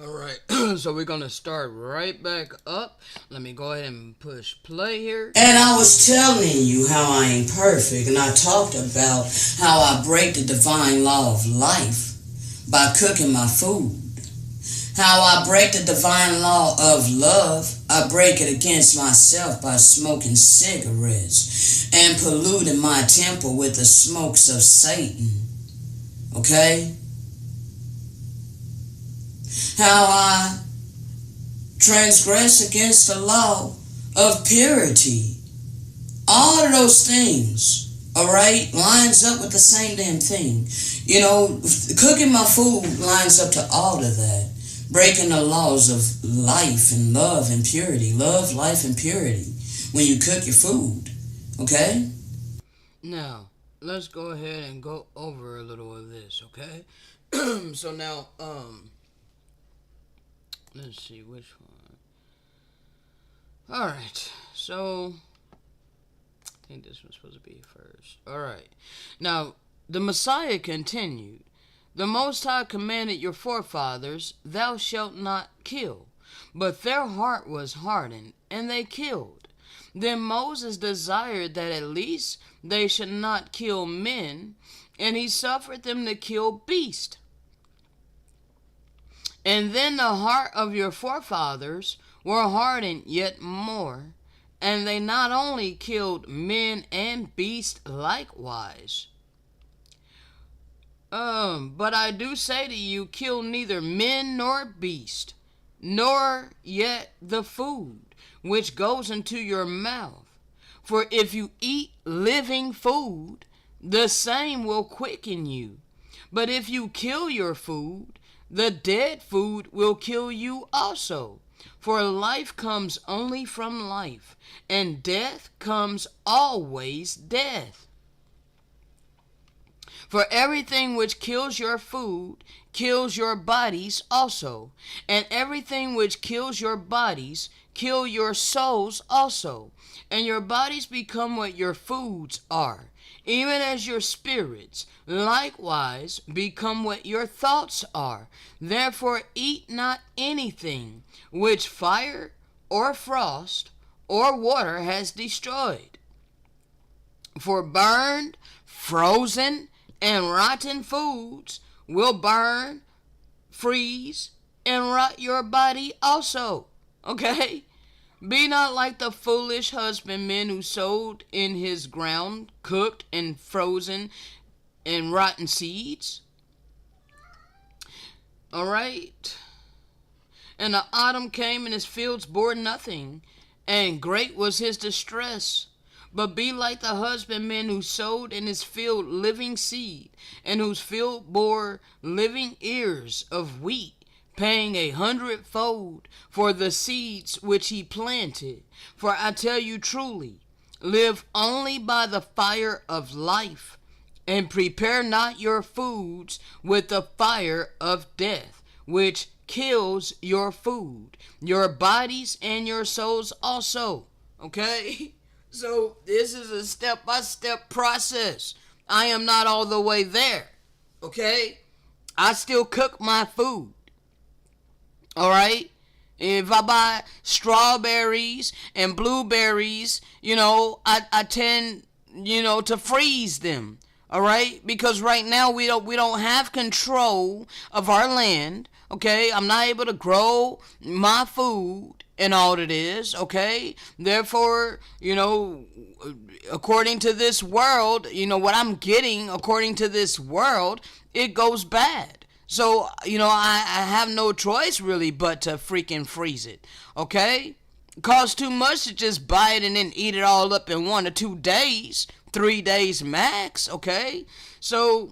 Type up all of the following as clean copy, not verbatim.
Alright, so we're gonna start right back up. Let me go ahead and push play here. And I was telling you how I ain't perfect, and I talked about how I break the divine law of life by cooking my food. How I break the divine law of love. I break it against myself by smoking cigarettes and polluting my temple with the smokes of Satan. Okay? How I transgress against the law of purity. All of those things, alright, lines up with the same damn thing. You know, cooking my food lines up to all of that. Breaking the laws of life and love and purity. Love, life, and purity when you cook your food. Okay? Now, let's go ahead and go over a little of this, okay? So now, let's see which one. Alright, so I think this was supposed to be first. Alright. Now, the Messiah continued. The Most High commanded your forefathers, thou shalt not kill. But their heart was hardened, and they killed. Then Moses desired that at least they should not kill men, and he suffered them to kill beasts. And then the heart of your forefathers were hardened yet more, and they not only killed men and beasts likewise. But I do say to you, kill neither men nor beast, nor yet the food which goes into your mouth. For if you eat living food, the same will quicken you. But if you kill your food, the dead food will kill you also. For life comes only from life, and death comes always death. For everything which kills your food kills your bodies also, and everything which kills your bodies kill your souls also, and your bodies become what your foods are, even as your spirits likewise become what your thoughts are. Therefore eat not anything which fire or frost or water has destroyed. For burned, frozen, and rotten foods will burn, freeze, and rot your body also. Okay? Be not like the foolish husbandman who sowed in his ground cooked and frozen and rotten seeds. Alright? And the autumn came and his fields bore nothing, and great was his distress. But be like the husbandman who sowed in his field living seed, and whose field bore living ears of wheat, paying 100-fold for the seeds which he planted. For I tell you truly, live only by the fire of life, and prepare not your foods with the fire of death, which kills your food, your bodies and your souls also. Okay? So this is a step-by-step process. I am not all the way there. Okay? I still cook my food. Alright? If I buy strawberries and blueberries, I tend, to freeze them. Alright? Because right now we don't have control of our land. Okay? I'm not able to grow my food and all it is, okay? Therefore, according to this world, what I'm getting according to this world, it goes bad. So, I have no choice really but to freaking freeze it, okay? It costs too much to just buy it and then eat it all up in 1 or 2 days, 3 days max, okay? So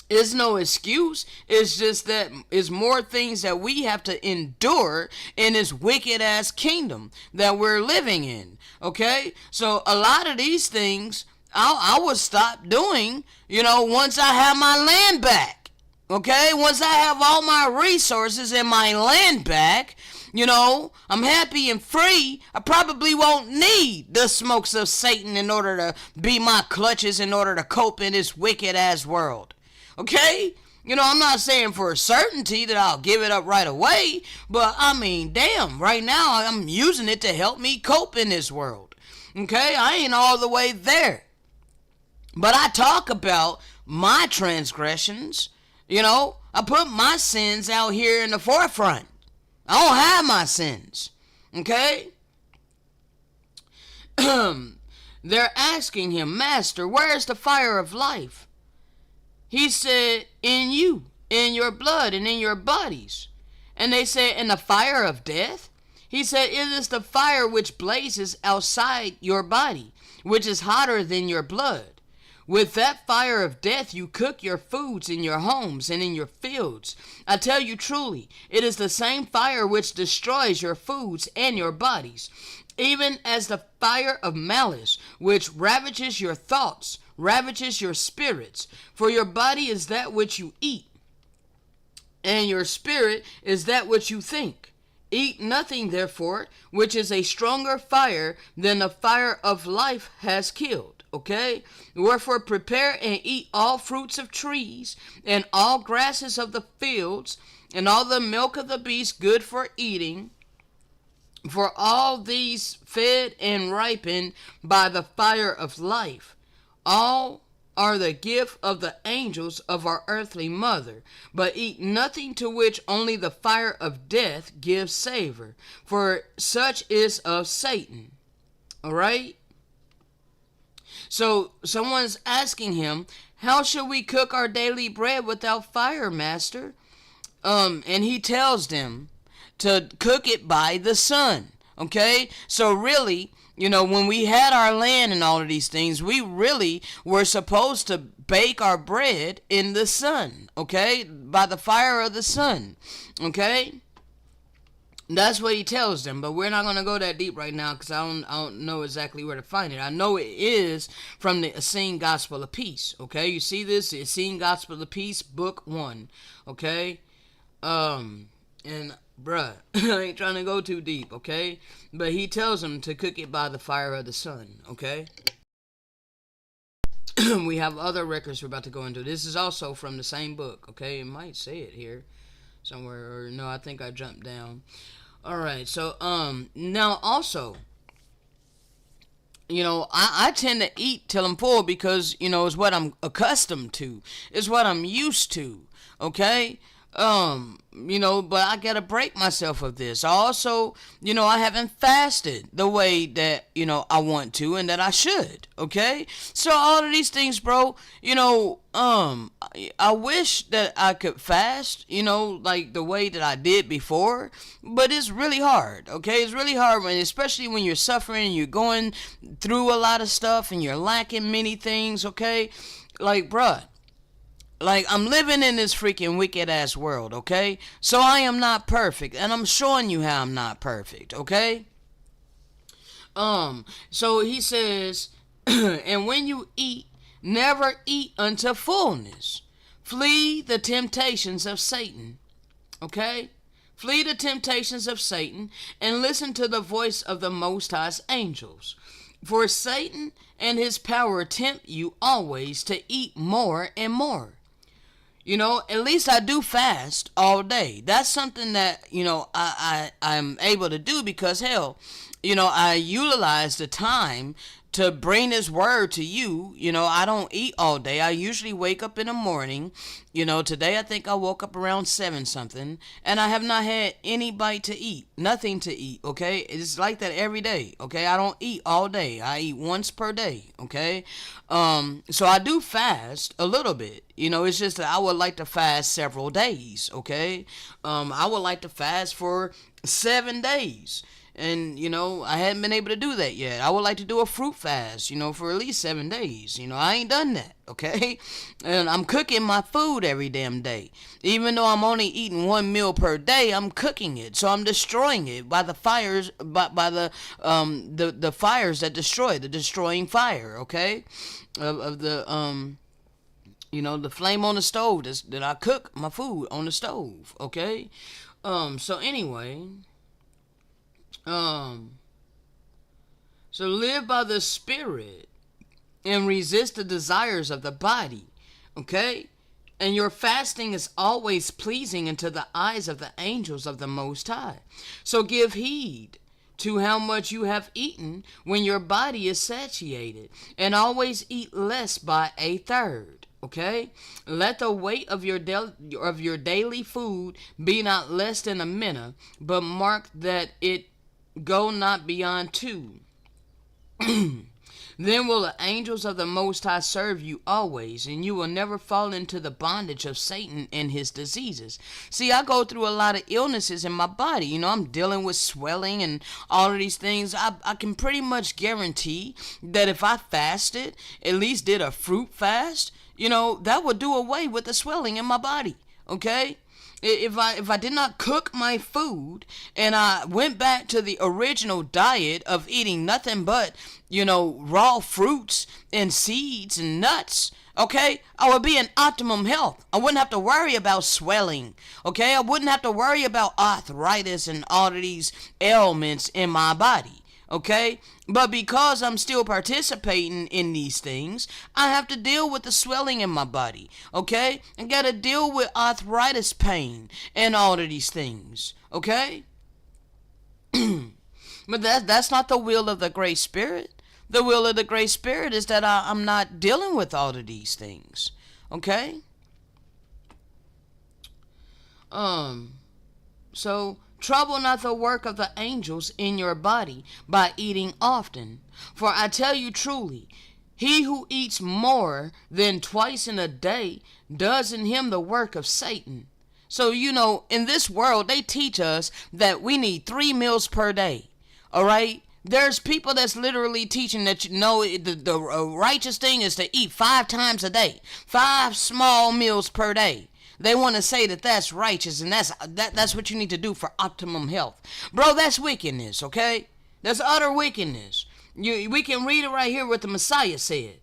it's no excuse. It's just that it's more things that we have to endure in this wicked ass kingdom that we're living in. Okay? So a lot of these things I will stop doing, once I have my land back. Okay? Once I have all my resources and my land back, I'm happy and free. I probably won't need the smokes of Satan in order to be my clutches in order to cope in this wicked ass world. Okay? I'm not saying for a certainty that I'll give it up right away, but I mean, damn, right now I'm using it to help me cope in this world. Okay, I ain't all the way there. But I talk about my transgressions. I put my sins out here in the forefront. I don't have my sins. Okay? They're asking him, Master, where is the fire of life? He said, in you, in your blood, and in your bodies. And they said, in the fire of death? He said, it is the fire which blazes outside your body, which is hotter than your blood. With that fire of death you cook your foods in your homes and in your fields. I tell you truly, it is the same fire which destroys your foods and your bodies, even as the fire of malice, which ravages your thoughts, ravages your spirits. For your body is that which you eat, and your spirit is that which you think. Eat nothing, therefore, which is a stronger fire than the fire of life has killed. Okay? Wherefore prepare and eat all fruits of trees, and all grasses of the fields, and all the milk of the beast good for eating. For all these fed and ripened by the fire of life. All are the gift of the angels of our earthly mother, but eat nothing to which only the fire of death gives savor, for such is of Satan. All right? So someone's asking him, how shall we cook our daily bread without fire, Master? And he tells them to cook it by the sun. Okay? So really, when we had our land and all of these things, we really were supposed to bake our bread in the sun. Okay? By the fire of the sun. Okay? That's what he tells them, but we're not going to go that deep right now because I don't know exactly where to find it. I know it is from the Essene Gospel of Peace, okay? You see this? The Essene Gospel of Peace, Book 1, okay? And, bruh, I ain't trying to go too deep, okay? But he tells them to cook it by the fire of the sun, okay? We have other records we're about to go into. This is also from the same book, okay? It might say it here somewhere, or no, I think I jumped down. All right, so now also, I tend to eat till I'm full because it's what I'm accustomed to, it's what I'm used to. Okay, but I gotta break myself of this. I also, I haven't fasted the way that, I want to and that I should, okay? So all of these things, bro, I wish that I could fast, like the way that I did before, but it's really hard, okay? It's really hard especially when you're suffering and you're going through a lot of stuff and you're lacking many things, okay? Like, bruh, like, I'm living in this freaking wicked ass world, okay? So I am not perfect, and I'm showing you how I'm not perfect, okay? So he says, and when you eat, never eat unto fullness. Flee the temptations of Satan, okay? Flee the temptations of Satan, and listen to the voice of the Most High's angels. For Satan and his power tempt you always to eat more and more. At least I do fast all day. That's something that, I'm able to do because, hell, I utilize the time to bring this word to you. I don't eat all day. I usually wake up in the morning. Today I think I woke up around 7 something, and I have not had any bite to eat. Nothing to eat, okay? It's like that every day, okay? I don't eat all day. I eat once per day, okay? So I do fast a little bit. It's just that I would like to fast several days, okay? I would like to fast for 7 days. And, I hadn't been able to do that yet. I would like to do a fruit fast, for at least 7 days. I ain't done that, okay? And I'm cooking my food every damn day. Even though I'm only eating 1 meal per day, I'm cooking it. So I'm destroying it by the fires, by the fires that destroy, the destroying fire, okay? Of the, the flame on the stove that I cook my food on the stove, okay? So anyway... So live by the Spirit and resist the desires of the body. Okay? And your fasting is always pleasing into the eyes of the angels of the Most High. So give heed to how much you have eaten when your body is satiated, and always eat less by a third. Okay? Let the weight of your daily food be not less than a minna, but mark that it go not beyond two. Then will the angels of the Most High serve you always, and you will never fall into the bondage of Satan and his diseases. See, I go through a lot of illnesses in my body. I'm dealing with swelling and all of these things. I can pretty much guarantee that if I fasted, at least did a fruit fast, that would do away with the swelling in my body. Okay? If I did not cook my food and I went back to the original diet of eating nothing but, raw fruits and seeds and nuts, okay, I would be in optimum health. I wouldn't have to worry about swelling, okay? I wouldn't have to worry about arthritis and all of these ailments in my body. Okay? But because I'm still participating in these things, I have to deal with the swelling in my body. Okay? I gotta deal with arthritis pain and all of these things. Okay? But that's not the will of the Great Spirit. The will of the Great Spirit is that I'm not dealing with all of these things. Okay? So trouble not the work of the angels in your body by eating often. For I tell you truly, he who eats more than twice in a day does in him the work of Satan. So, in this world, they teach us that we need 3 meals per day. All right? There's people that's literally teaching that, the righteous thing is to eat 5 times a day. 5 small meals per day. They want to say that that's righteous, and that's what you need to do for optimum health. Bro, that's wickedness, okay? That's utter wickedness. We can read it right here what the Messiah said.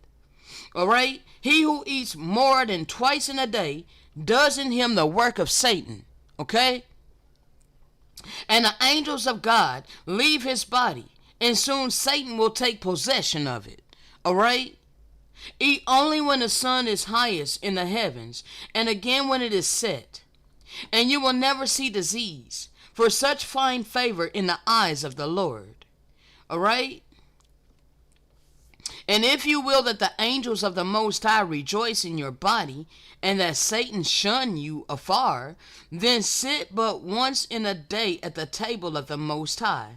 All right? He who eats more than twice in a day does in him the work of Satan. Okay? And the angels of God leave his body, and soon Satan will take possession of it. All right? Eat only when the sun is highest in the heavens, and again when it is set. And you will never see disease, for such find favor in the eyes of the Lord. All right? And if you will that the angels of the Most High rejoice in your body, and that Satan shun you afar, then sit but once in a day at the table of the Most High.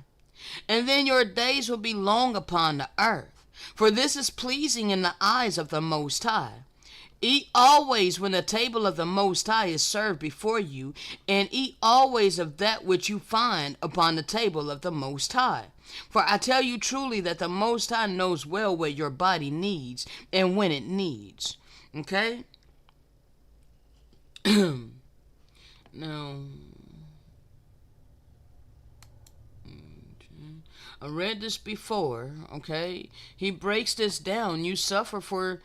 And then your days will be long upon the earth. For this is pleasing in the eyes of the Most High. Eat always when the table of the Most High is served before you, and eat always of that which you find upon the table of the Most High. For I tell you truly that the Most High knows well what your body needs and when it needs. Okay? Now, I read this before, okay? He breaks this down. You suffer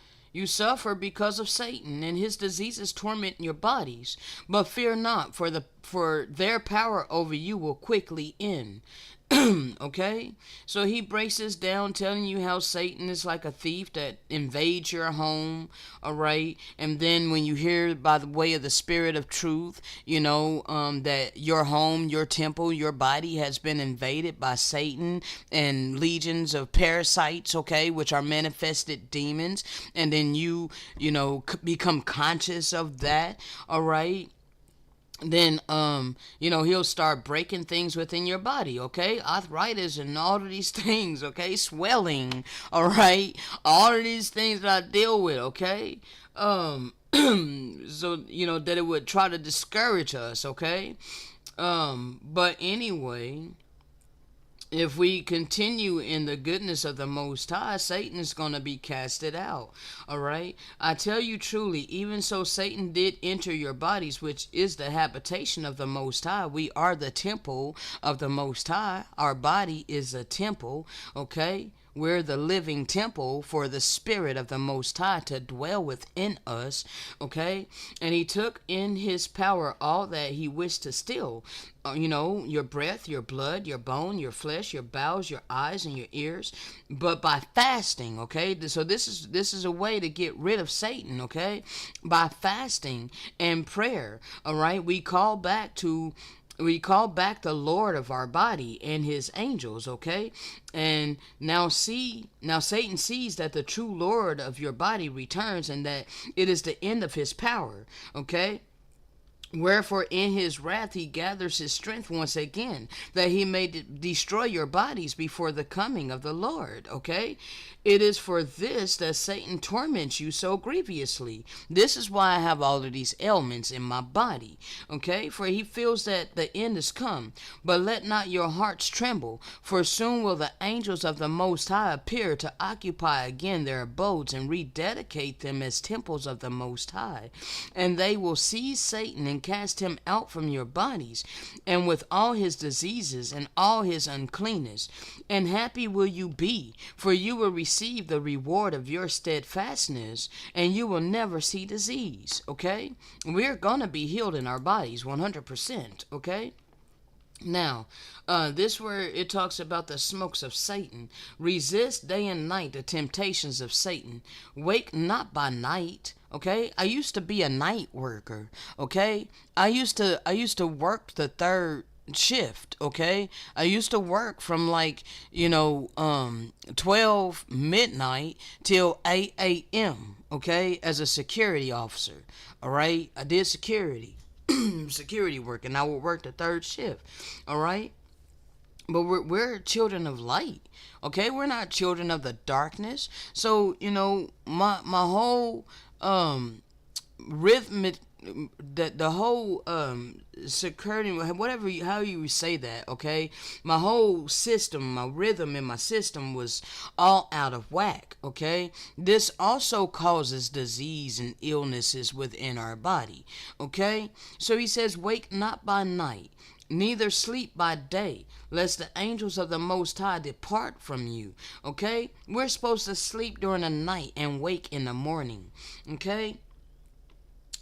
because of Satan, and his diseases torment your bodies. But fear not, for their power over you will quickly end. Okay? So he breaks this down, telling you how Satan is like a thief that invades your home, alright? And then when you hear by the way of the Spirit of truth, that your home, your temple, your body has been invaded by Satan and legions of parasites, okay, which are manifested demons. And then you become conscious of that, alright? Then he'll start breaking things within your body, okay? Arthritis and all of these things, okay? Swelling, all right? All of these things that I deal with, okay? So that it would try to discourage us, okay? But anyway, if we continue in the goodness of the Most High, Satan is going to be casted out. All right? I tell you truly, even so Satan did enter your bodies, which is the habitation of the Most High. We are the temple of the Most High. Our body is a temple. Okay? We're the living temple for the Spirit of the Most High to dwell within us, okay? And he took in his power all that he wished to steal. Your breath, your blood, your bone, your flesh, your bowels, your eyes, and your ears. But by fasting, okay? So this is a way to get rid of Satan, okay? By fasting and prayer, all right? We call back the Lord of our body and his angels, okay? And now Satan sees that the true Lord of your body returns and that it is the end of his power, okay? Wherefore in his wrath he gathers his strength once again, that he may destroy your bodies before the coming of the Lord, okay? It is for this that Satan torments you so grievously. This is why I have all of these ailments in my body, okay? For he feels that the end is come. But let not your hearts tremble, for soon will the angels of the Most High appear to occupy again their abodes and rededicate them as temples of the Most High. And they will seize Satan and cast him out from your bodies, and with all his diseases and all his uncleanness. And happy will you be, for you will receive the reward of your steadfastness, and you will never see disease, okay? We're gonna be healed in our bodies 100%, okay? Now, this where it talks about the smokes of Satan. Resist day and night the temptations of Satan. Wake not by night. Okay, I used to be a night worker. Okay, I used to work the third shift. Okay, I used to work from 12 midnight till 8 a.m. Okay, as a security officer. All right, I did security work, and I would work the third shift. All right, but we're children of light. Okay, we're not children of the darkness. So my whole rhythmic, the whole security, whatever how you say that, okay, my whole system, my rhythm in my system was all out of whack, okay. This also causes disease and illnesses within our body, okay. So he says, wake not by night, neither sleep by day, lest the angels of the Most High depart from you, okay. We're supposed to sleep during the night and wake in the morning, okay.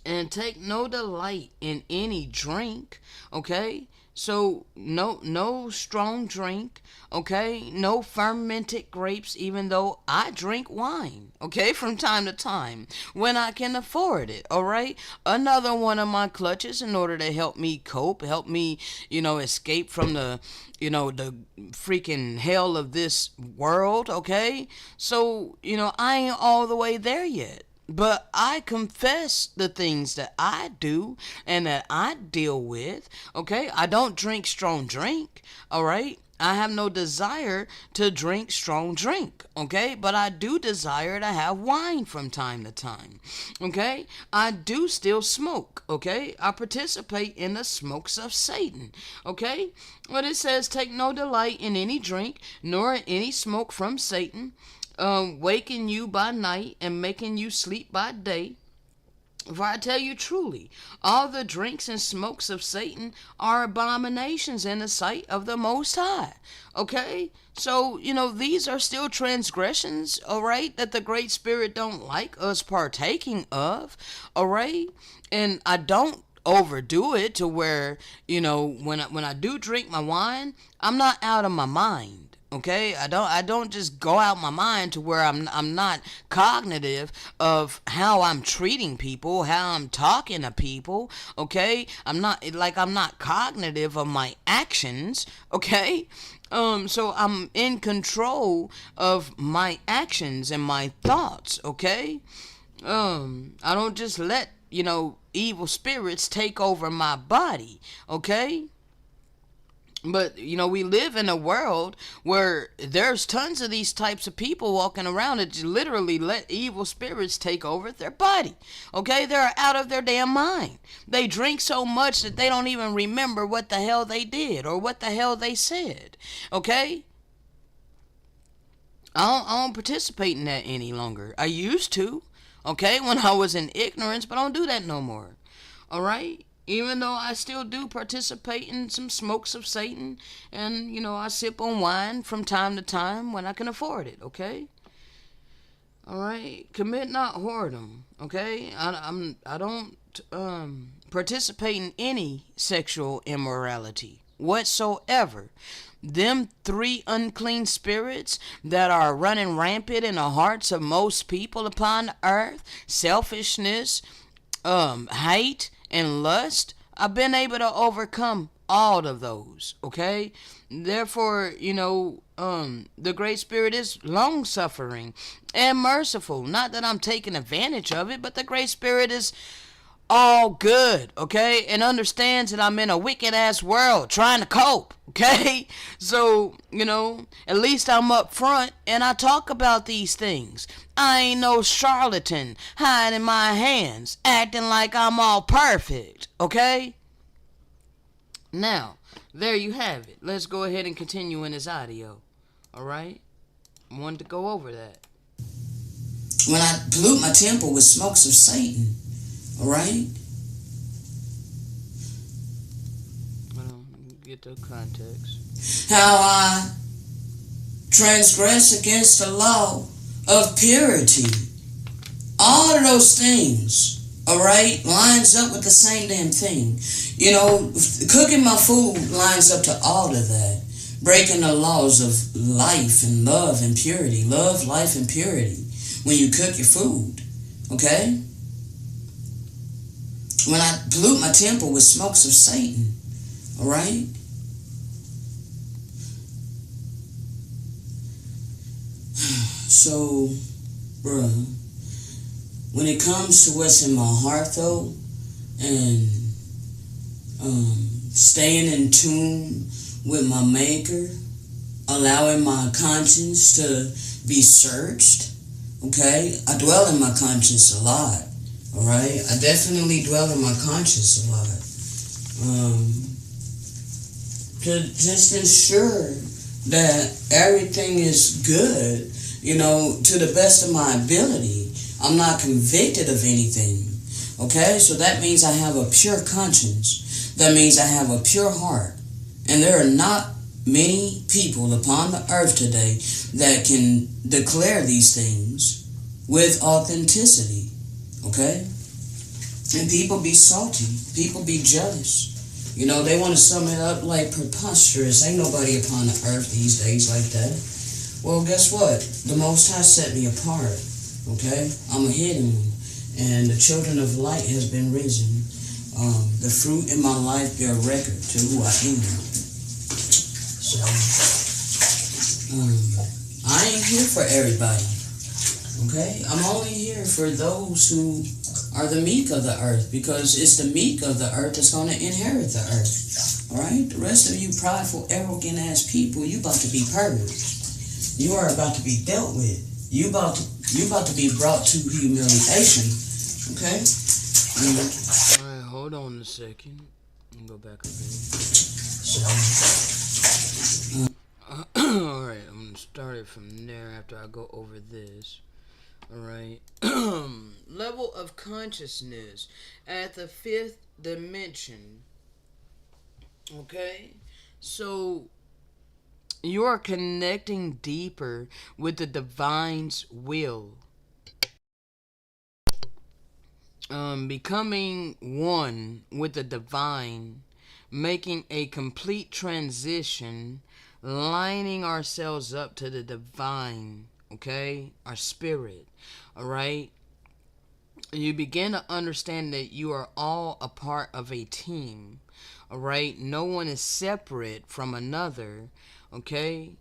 And take no delight in any drink, okay. So no strong drink, okay. No fermented grapes, even though I drink wine, okay, from time to time when I can afford it, all right. Another one of my clutches in order to help me cope, help me escape from the freaking hell of this world, okay. So I ain't all the way there yet, but I confess the things that I do and that I deal with, okay? I don't drink strong drink, all right? I have no desire to drink strong drink, okay? But I do desire to have wine from time to time, okay? I do still smoke, okay? I participate in the smokes of Satan, okay? But it says, take no delight in any drink, nor in any smoke from Satan, waking you by night and making you sleep by day. For I tell you truly, all the drinks and smokes of Satan are abominations in the sight of the Most High. Okay? So, these are still transgressions, alright, that the Great Spirit don't like us partaking of, alright? And I don't overdo it to where, when I do drink my wine, I'm not out of my mind. Okay, I don't just go out my mind to where I'm not cognitive of how I'm treating people, how I'm talking to people. Okay, I'm not cognitive of my actions. Okay, so I'm in control of my actions and my thoughts. Okay, I don't just let evil spirits take over my body. Okay. But, we live in a world where there's tons of these types of people walking around that literally let evil spirits take over their body. Okay? They're out of their damn mind. They drink so much that they don't even remember what the hell they did or what the hell they said. Okay? I don't participate in that any longer. I used to, okay, when I was in ignorance, but I don't do that no more. Alright? Even though I still do participate in some smokes of Satan, and I sip on wine from time to time when I can afford it. Okay. All right. Commit not whoredom. Okay. I don't participate in any sexual immorality whatsoever. Them three unclean spirits that are running rampant in the hearts of most people upon the earth, selfishness, hate, and lust, I've been able to overcome all of those. Okay. Therefore, the Great Spirit is long suffering and merciful. Not that I'm taking advantage of it, but the Great Spirit is all good, okay, and understands that I'm in a wicked ass world trying to cope, okay. So at least I'm up front and I talk about these things. I ain't no charlatan hiding my hands acting like I'm all perfect, okay. Now there you have it. Let's go ahead and continue in this audio. All right, I wanted to go over that. When I pollute my temple with smokes of Satan, all right? Well, get the context. How I transgress against the law of purity. All of those things, all right, lines up with the same damn thing. Cooking my food lines up to all of that. Breaking the laws of life and love and purity. Love, life, and purity when you cook your food, okay? When I pollute my temple with smokes of Satan, all right? So, bruh, when it comes to what's in my heart, though, and staying in tune with my Maker, allowing my conscience to be searched, okay? I dwell in my conscience a lot. All right, I definitely dwell in my conscience a lot. To just ensure that everything is good, to the best of my ability. I'm not convicted of anything. Okay, so that means I have a pure conscience. That means I have a pure heart. And there are not many people upon the earth today that can declare these things with authenticity. Okay? And people be salty. People be jealous. They want to sum it up like preposterous. Ain't nobody upon the earth these days like that. Well, guess what? The Most High set me apart. Okay? I'm a hidden one. And the children of light has been risen. The fruit in my life bear record to who I am. So, I ain't here for everybody. Okay? I'm only here for those who are the meek of the earth, because it's the meek of the earth that's going to inherit the earth. Alright? The rest of you prideful, arrogant ass people, you about to be purged. You are about to be dealt with. You about to be brought to humiliation. Okay? Alright, hold on a second. Let me go back a bit. Alright, I'm going to start it from there after I go over this. Alright. Level of consciousness at the 5th dimension. Okay? So, you are connecting deeper with the divine's will. Becoming one with the divine, making a complete transition, lining ourselves up to the divine, okay? Our spirit, all right? You begin to understand that you are all a part of a team, all right? No one is separate from another, okay?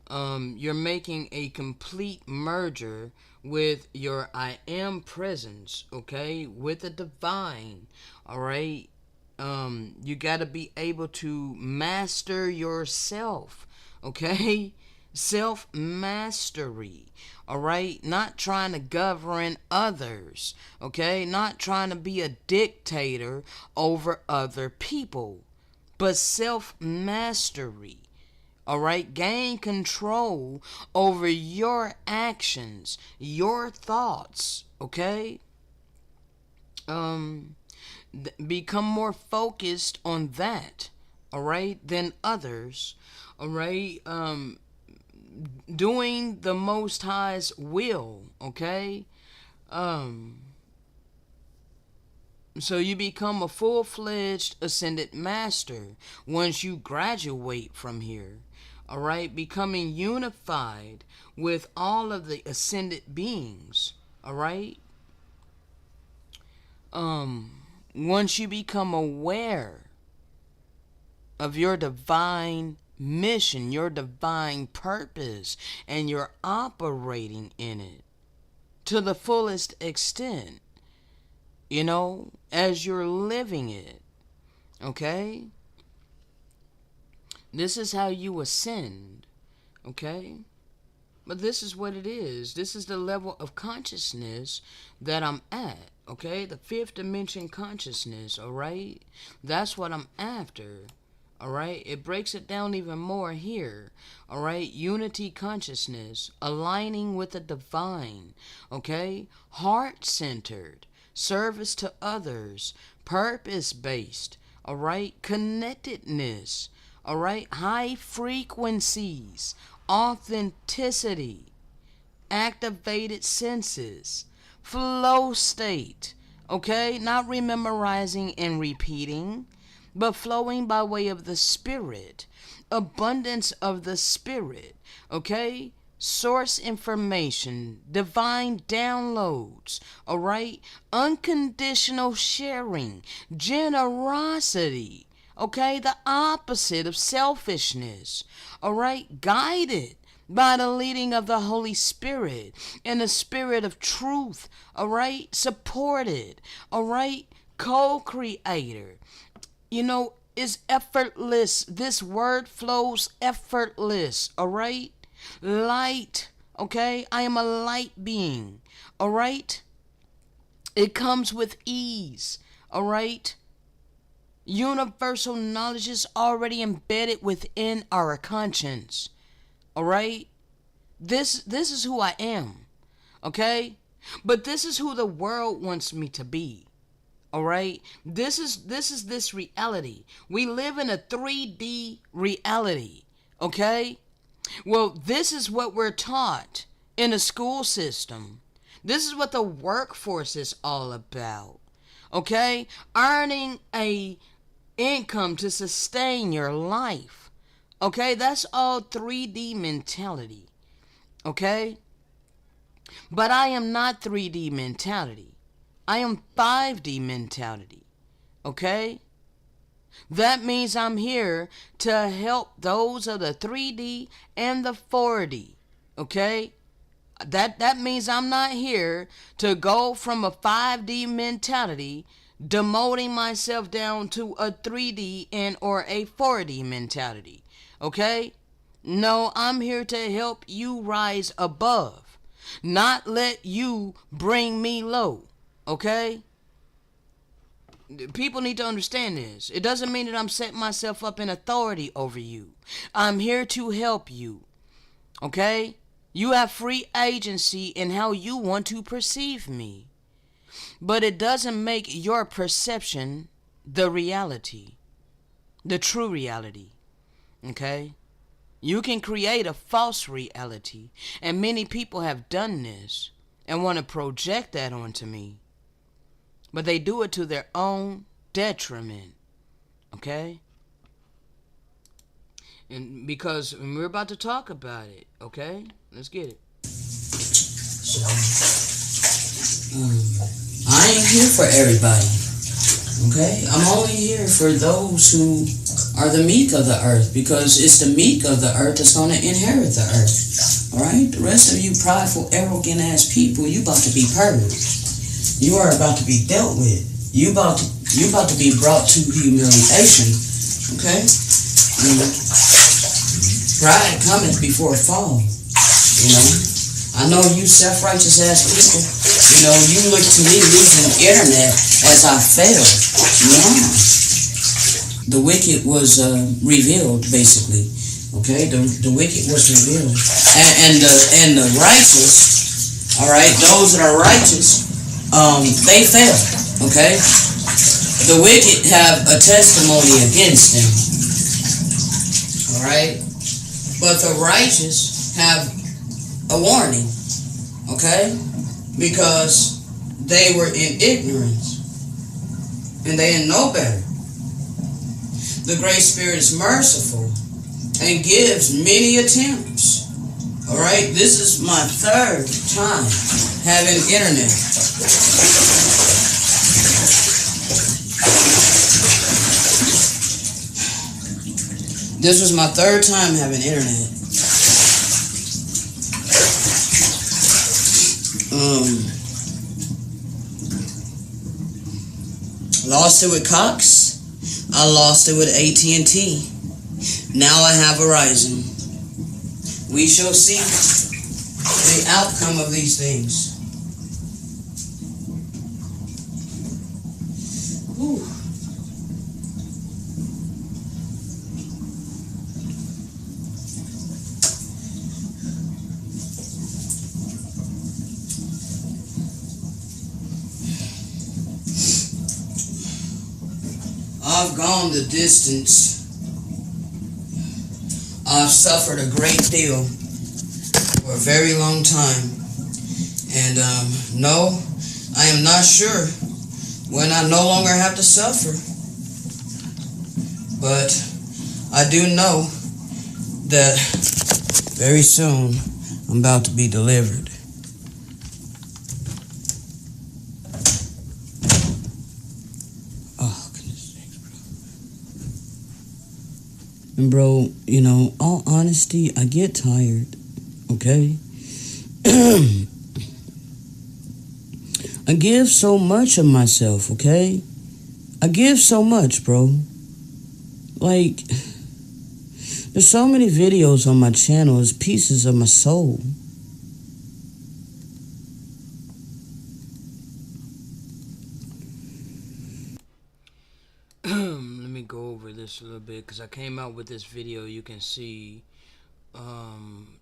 You're making a complete merger with your I am presence, okay? With the divine, all right? You got to be able to master yourself, okay? Self-mastery, all right? Not trying to govern others, okay? Not trying to be a dictator over other people, but self-mastery. Alright, gain control over your actions, your thoughts, okay? Become more focused on that, all right, than others, all right? Doing the Most High's will, okay? So you become a full-fledged ascended master once you graduate from here. All right, becoming unified with all of the ascended beings. All right. Once you become aware of your divine mission, your divine purpose, and you're operating in it to the fullest extent, you know, as you're living it, okay? This is how you ascend, okay? But this is what it is. This is the level of consciousness that I'm at, okay? The fifth dimension consciousness, all right? That's what I'm after, all right? It breaks it down even more here, all right? Unity consciousness, aligning with the divine, okay? Heart-centered, service to others, purpose-based, all right? Connectedness, all right? High frequencies, authenticity, activated senses, flow state, okay? Not rememorizing and repeating, but flowing by way of the Spirit, abundance of the Spirit, okay? Source information, divine downloads, all right? Unconditional sharing, generosity, okay? The opposite of selfishness, all right? Guided by the leading of the Holy Spirit and the Spirit of truth, all right? Supported, all right? Co-creator, you know, is effortless. This word flows effortless, all right? Light, okay? I am a light being, all right? It comes with ease, all right? Universal knowledge is already embedded within our conscience, all right? This is who I am, okay? But this is who the world wants me to be, all right? This is reality. We live in a 3D reality, okay? Well, this is what we're taught in the school system. This is what the workforce is all about, okay? Earning a income to sustain your life, okay? That's all 3D mentality, okay? But I am not 3D mentality. I am 5D mentality, okay? That means I'm here to help those of the 3D and the 4D, okay? That means I'm not here to go from a 5D mentality, demoting myself down to a 3D and or a 4D mentality, okay? No, I'm here to help you rise above, not let you bring me low, okay? People need to understand this. It doesn't mean that I'm setting myself up in authority over you. I'm here to help you. Okay? You have free agency in how you want to perceive me. But it doesn't make your perception the reality. The true reality. Okay? You can create a false reality. And many people have done this and want to project that onto me. But they do it to their own detriment, okay? And because we're about to talk about it, okay? Let's get it. So, I ain't here for everybody, okay? I'm only here for those who are the meek of the earth, because it's the meek of the earth that's going to inherit the earth, all right? The rest of you prideful, arrogant-ass people, you about to be purged. You are about to be dealt with. You about to be brought to humiliation. Okay? Pride cometh before a fall. You know? I know you self-righteous ass people. You know, you look to me using the internet as I failed. No. The wicked was revealed, basically. Okay? The wicked was revealed. And the righteous, alright, those that are righteous, they fail, okay? The wicked have a testimony against them. Alright? But the righteous have a warning. Okay? Because they were in ignorance. And they didn't know better. The Great Spirit is merciful and gives many attempts. Alright? This is my third time having internet. This was my third time having internet. Lost it with Cox. I lost it with AT&T. Now I have Verizon. We shall see the outcome of these things. Whew. I've gone the distance. I've suffered a great deal for a very long time. And no, I am not sure when I no longer have to suffer. But I do know that very soon I'm about to be delivered. And bro, you know, all honesty, I get tired, okay? I give so much of myself, okay? I give so much, bro. Like, there's so many videos on my channel as pieces of my soul. Let me go over this a little bit because I came out with this video. You can see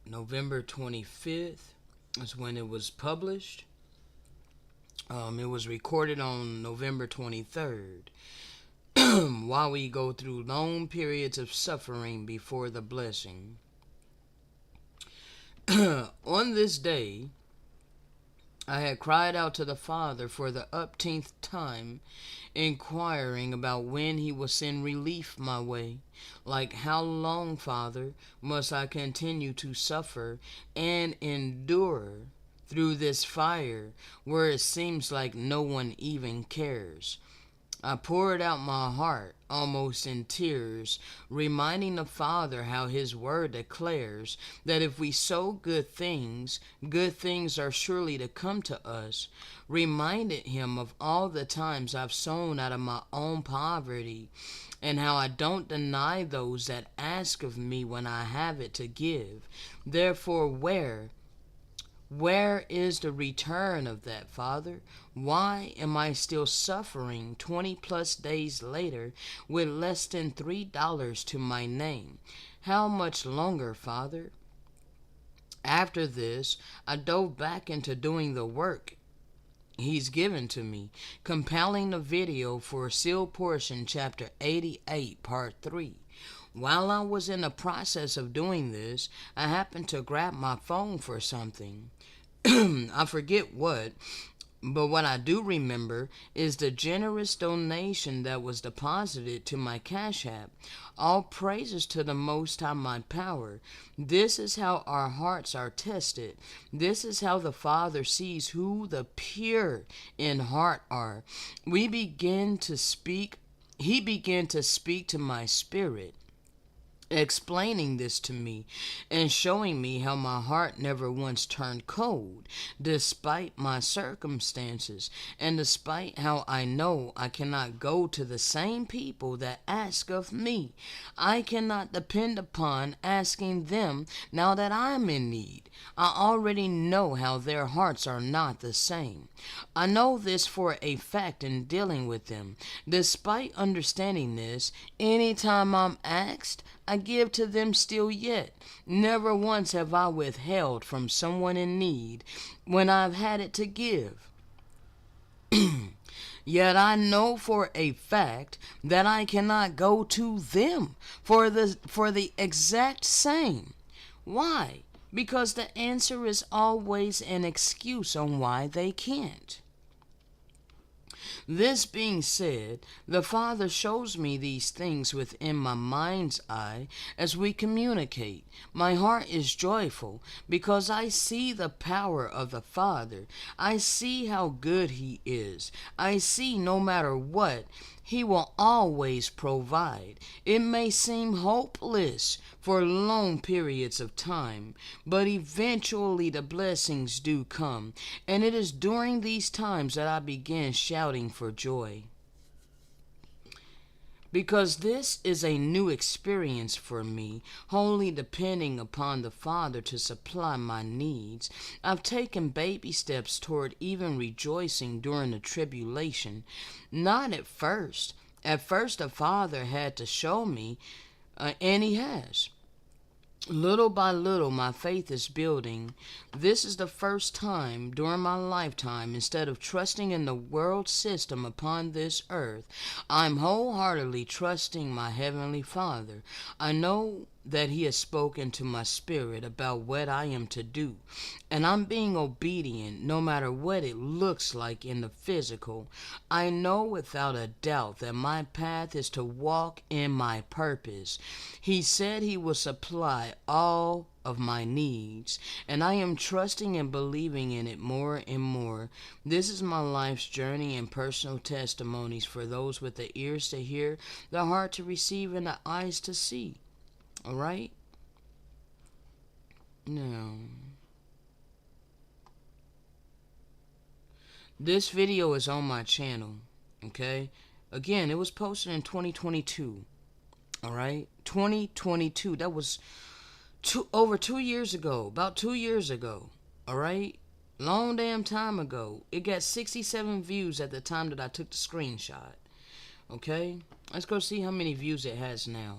November 25th is when it was published. It was recorded on November 23rd. While we go through long periods of suffering before the blessing. On this day, I had cried out to the Father for the upteenth time, inquiring about when he will send relief my way. Like, how long, Father, must I continue to suffer and endure through this fire where it seems like no one even cares? I poured out my heart, almost in tears, reminding the Father how His Word declares that if we sow good things are surely to come to us. Reminded Him of all the times I've sown out of my own poverty, and how I don't deny those that ask of me when I have it to give. Therefore, where is the return of that, Father? Why am I still suffering 20 plus days later with less than $3 to my name? How much longer, Father? After this, I dove back into doing the work He's given to me, compiling the video for Sealed Portion Chapter 88, Part 3. While I was in the process of doing this, I happened to grab my phone for something. I forget what, but what I do remember is the generous donation that was deposited to my Cash App. All praises to the Most High, my power. This is how our hearts are tested. This is how the Father sees who the pure in heart are. He began to speak to my spirit, explaining this to me and showing me how my heart never once turned cold, despite my circumstances, and despite how I know I cannot go to the same people that ask of me. I cannot depend upon asking them now that I'm in need. I already know how their hearts are not the same. I know this for a fact in dealing with them. Despite understanding this, anytime I'm asked, I give to them still yet. Never once have I withheld from someone in need when I've had it to give. Yet I know for a fact that I cannot go to them for the exact same. Why? Because the answer is always an excuse on why they can't. This being said, the Father shows me these things within my mind's eye as we communicate. My heart is joyful because I see the power of the Father. I see how good He is. I see no matter what, He will always provide. It may seem hopeless for long periods of time, but eventually the blessings do come, and it is during these times that I begin shouting for joy. Because this is a new experience for me, wholly depending upon the Father to supply my needs. I've taken baby steps toward even rejoicing during the tribulation. Not at first. At first the Father had to show me, and He has. Little by little, my faith is building. This is the first time during my lifetime, instead of trusting in the world system upon this earth, I'm wholeheartedly trusting my Heavenly Father. I know that He has spoken to my spirit about what I am to do, and I'm being obedient no matter what it looks like in the physical. I know without a doubt that my path is to walk in my purpose. He said He will supply all of my needs, and I am trusting and believing in it more and more. This is my life's journey and personal testimonies for those with the ears to hear, the heart to receive, and the eyes to see. All right? Now, this video is on my channel, okay? Again, it was posted in 2022, all right? 2022, that was over 2 years ago, about 2 years ago, all right? Long damn time ago. It got 67 views at the time that I took the screenshot, okay? Let's go see how many views it has now.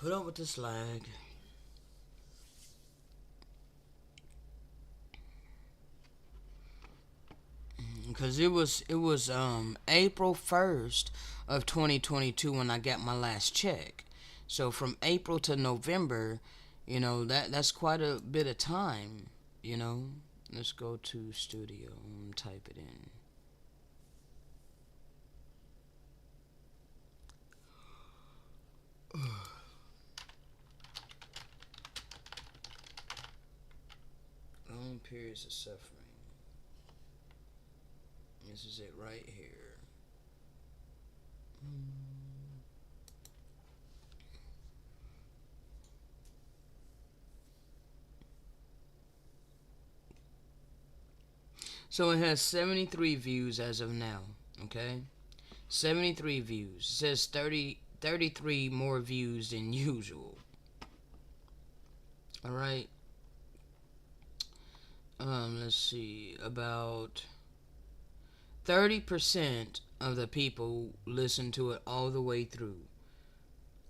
Put up with this lag. Because it was April 1st of 2022 when I got my last check. So from April to November, you know, that's quite a bit of time, you know. Let's go to studio and type it in. Long periods of suffering. This is it right here. So it has 73 views as of now, okay? 73 views. It says 33 more views than usual. All right. Let's see. About 30% of the people listen to it all the way through.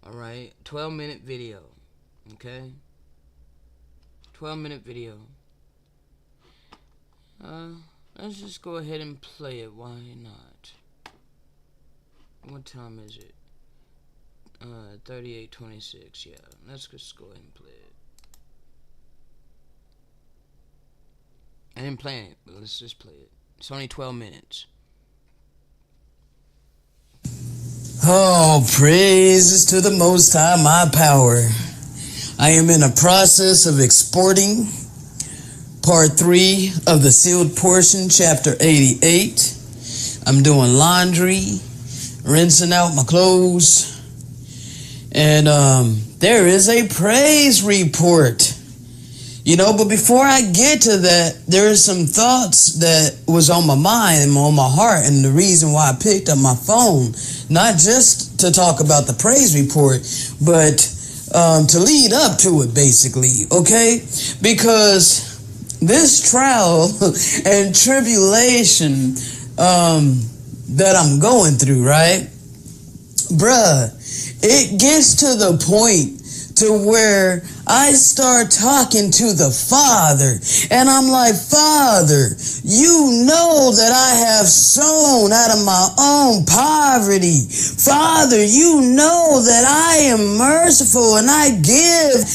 All right. 12-minute video. Okay. 12-minute video. Let's just go ahead and play it. Why not? What time is it? 38:26. Yeah. Let's just go ahead and play it. I didn't plan it, but let's just play it. It's only 12 minutes. Oh, praises to the Most High, my power. I am in a process of exporting part 3 of the sealed portion, chapter 88. I'm doing laundry, rinsing out my clothes, and there is a praise report. You know, but before I get to that, there are some thoughts that was on my mind and on my heart, and the reason why I picked up my phone, not just to talk about the praise report, but to lead up to it, basically, okay? Because this trial and tribulation that I'm going through, right? Bruh, it gets to the point to where I start talking to the Father, and I'm like, Father, you know that I have sown out of my own poverty. Father, you know that I am merciful and I give,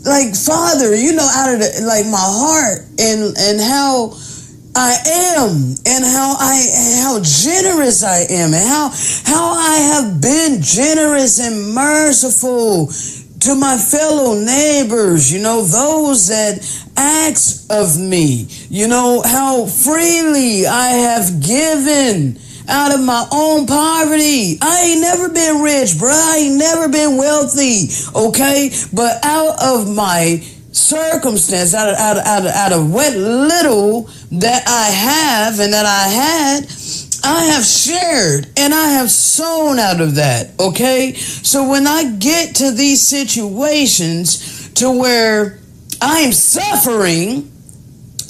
like, Father, out of my heart and how I am, and how generous I am, and how I have been generous and merciful to my fellow neighbors, those that ask of me, how freely I have given out of my own poverty. I ain't never been rich, bruh. I ain't never been wealthy, okay? But out of my circumstance, out of what little that I have and that I had, I have shared and I have sown out of that, okay? So when I get to these situations to where I'm suffering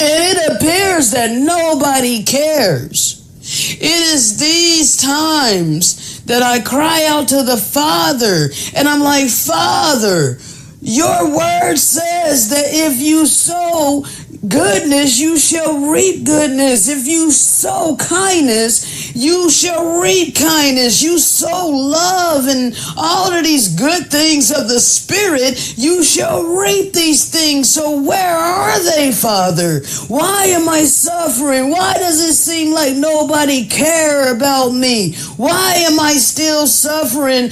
and it appears that nobody cares, it is these times that I cry out to the Father, and I'm like, Father, your word says that if you sow goodness, you shall reap goodness. If you sow kindness, you shall reap kindness. You sow love and all of these good things of the Spirit, you shall reap these things. So where are they, Father? Why am I suffering? Why does it seem like nobody cares about me? Why am I still suffering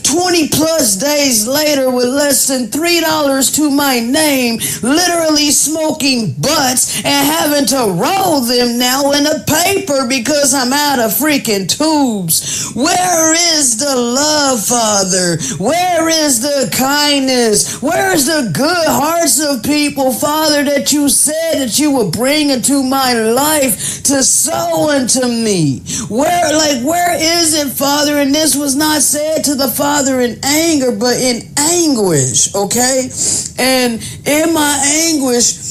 20 plus days later with less than $3 to my name, literally smoking butts and having to roll them now in a paper because I'm out of freaking tubes? Where is the love, Father? Where is the kindness? Where is the good hearts of people, Father, that you said that you would bring into my life to sow unto me? Where is it, Father? And this was not said to the Father in anger, but in anguish, okay? And in my anguish,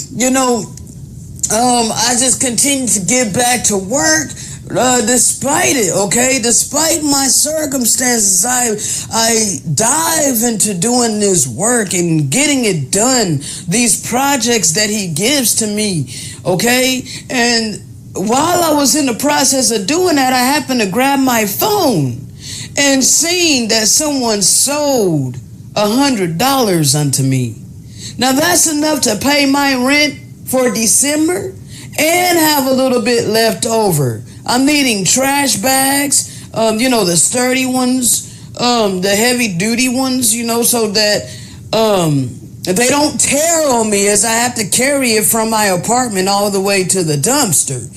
I just continue to get back to work despite it, okay? Despite my circumstances, I dive into doing this work and getting it done, these projects that he gives to me, okay? And while I was in the process of doing that, I happened to grab my phone and seen that someone sold $100 unto me. Now that's enough to pay my rent for December and have a little bit left over. I'm needing trash bags, the sturdy ones, the heavy duty ones, so that they don't tear on me as I have to carry it from my apartment all the way to the dumpster.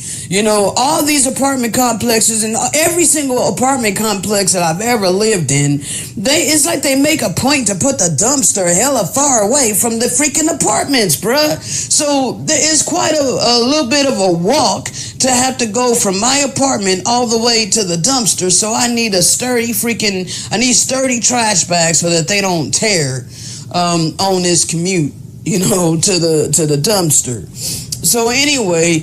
All these apartment complexes, and every single apartment complex that I've ever lived in, it's like they make a point to put the dumpster hella far away from the freaking apartments, bruh. So it's quite a little bit of a walk to have to go from my apartment all the way to the dumpster. So I need sturdy trash bags so that they don't tear on this commute, to the dumpster. So anyway,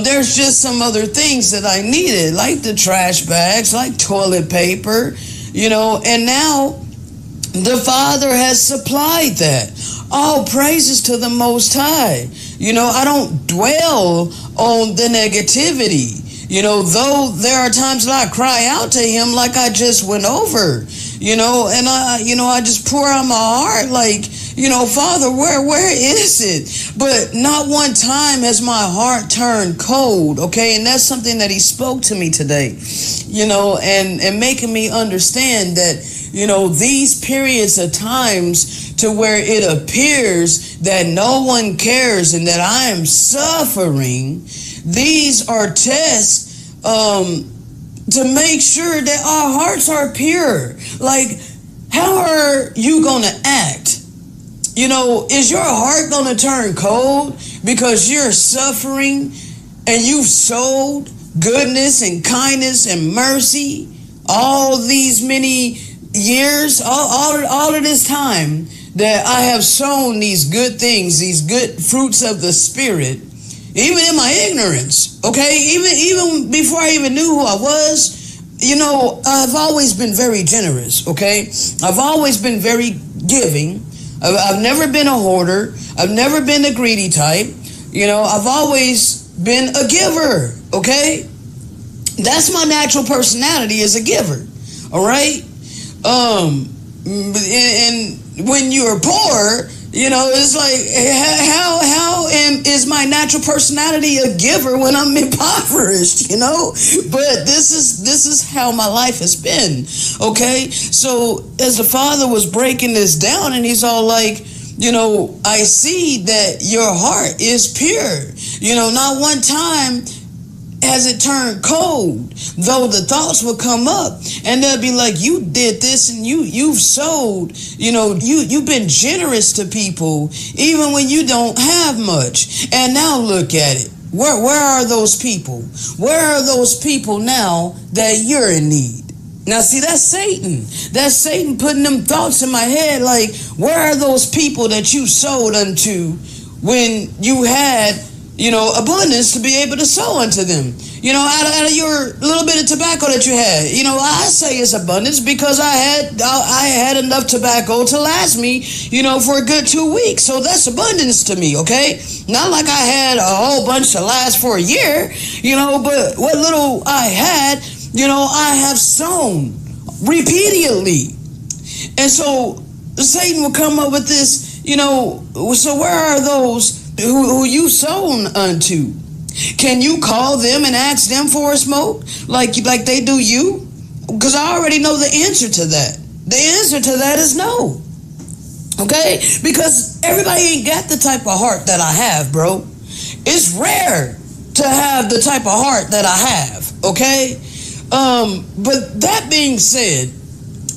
there's just some other things that I needed, like the trash bags, like toilet paper, and now the Father has supplied that. All praises to the Most High. I don't dwell on the negativity. Though there are times that I cry out to him like I just went over, and I just pour out my heart like, Father, where is it? But not one time has my heart turned cold, okay? And that's something that he spoke to me today, and making me understand that, these periods of times to where it appears that no one cares and that I am suffering, these are tests to make sure that our hearts are pure. Like, how are you going to act? Is your heart going to turn cold because you're suffering and you've sowed goodness and kindness and mercy all these many years, all of this time that I have sown these good things, these good fruits of the Spirit, even in my ignorance, okay? Even before I even knew who I was, I've always been very generous, okay? I've always been very giving. I've never been a hoarder. I've never been a greedy type. I've always been a giver, okay? That's my natural personality, is a giver, all right? And when you're poor, it's like, how is my natural personality a giver when I'm impoverished, But this is how my life has been, okay? So as the Father was breaking this down, and he's all like, I see that your heart is pure. Not one time has it turned cold, though the thoughts will come up, and they'll be like, you did this, and you've sold, you've been generous to people even when you don't have much. And now look at it. Where are those people? Where are those people now that you're in need? Now see, that's Satan. That's Satan putting them thoughts in my head, like, where are those people that you sold unto when you had abundance to be able to sow unto them? Out of your little bit of tobacco that you had. I say it's abundance because I had enough tobacco to last me, for a good 2 weeks. So that's abundance to me, okay? Not like I had a whole bunch to last for a year, but what little I had, I have sown repeatedly. And so Satan will come up with this, so where are those who you sown unto? Can you call them and ask them for a smoke like they do you? Because I already know the answer to that. The answer to that is no. Okay? Because everybody ain't got the type of heart that I have, bro. It's rare to have the type of heart that I have. Okay? But that being said,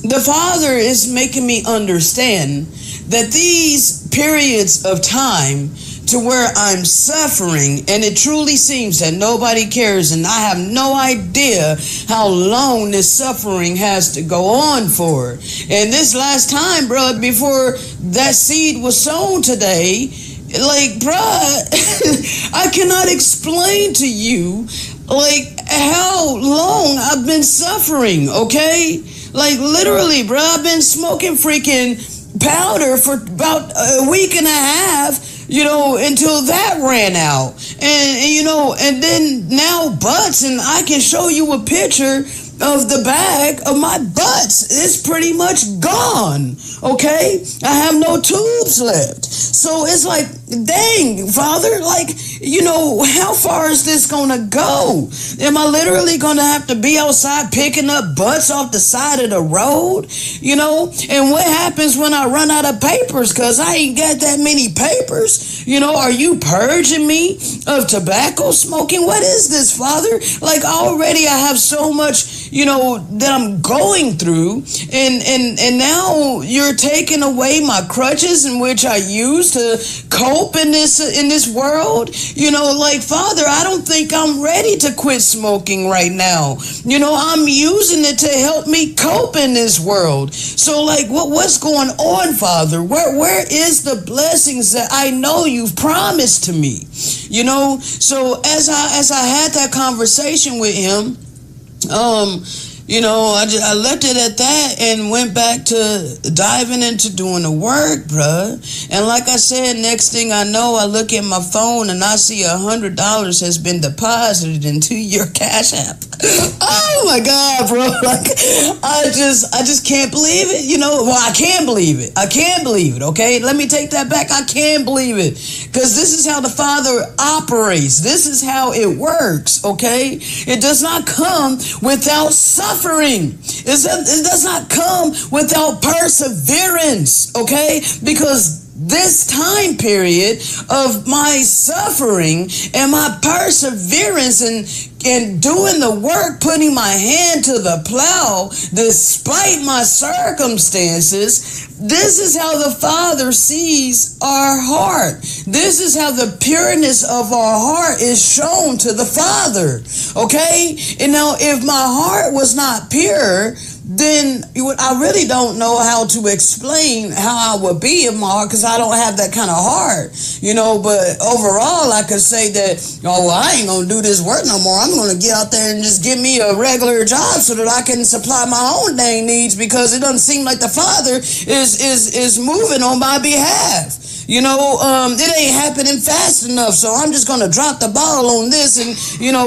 the Father is making me understand that these periods of time to where I'm suffering, and it truly seems that nobody cares, and I have no idea how long this suffering has to go on for. And this last time, bro, before that seed was sown today, like, bro, I cannot explain to you, like, how long I've been suffering, okay? Like, literally, bro, I've been smoking freaking powder for about a week and a half, until that ran out. And then now butts, and I can show you a picture of the bag of my butts. It's pretty much gone, okay? I have no tubes left. So it's like, dang, Father, like, how far is this gonna go? Am I literally gonna have to be outside picking up butts off the side of the road? And what happens when I run out of papers? Because I ain't got that many papers. Are you purging me of tobacco smoking? What is this, Father? Like, already I have so much, that I'm going through, and now you're taking away my crutches in which I use to cope in this world. Like, Father, I don't think I'm ready to quit smoking right now. I'm using it to help me cope in this world. So, like, what's going on, Father? Where is the blessings that I know you've promised to me? So as I had that conversation with him, I left it at that and went back to diving into doing the work, bruh. And like I said, next thing I know, I look at my phone and I see $100 has been deposited into your Cash App. Oh my God, bro! Like, I just can't believe it. Well, I can believe it. I can believe it. Okay, let me take that back. I can believe it, because this is how the Father operates. This is how it works. Okay, it does not come without suffering. It does not come without perseverance. Okay, because this time period of my suffering and my perseverance and doing the work, putting my hand to the plow despite my circumstances, this is how the Father sees our heart. This is how the pureness of our heart is shown to the Father. Okay? And now, if my heart was not pure, then I really don't know how to explain how I would be in my heart, because I don't have that kind of heart, but overall I could say that, I ain't gonna do this work no more. I'm gonna get out there and just get me a regular job so that I can supply my own dang needs, because it doesn't seem like the Father is moving on my behalf. It ain't happening fast enough, so I'm just gonna drop the ball on this and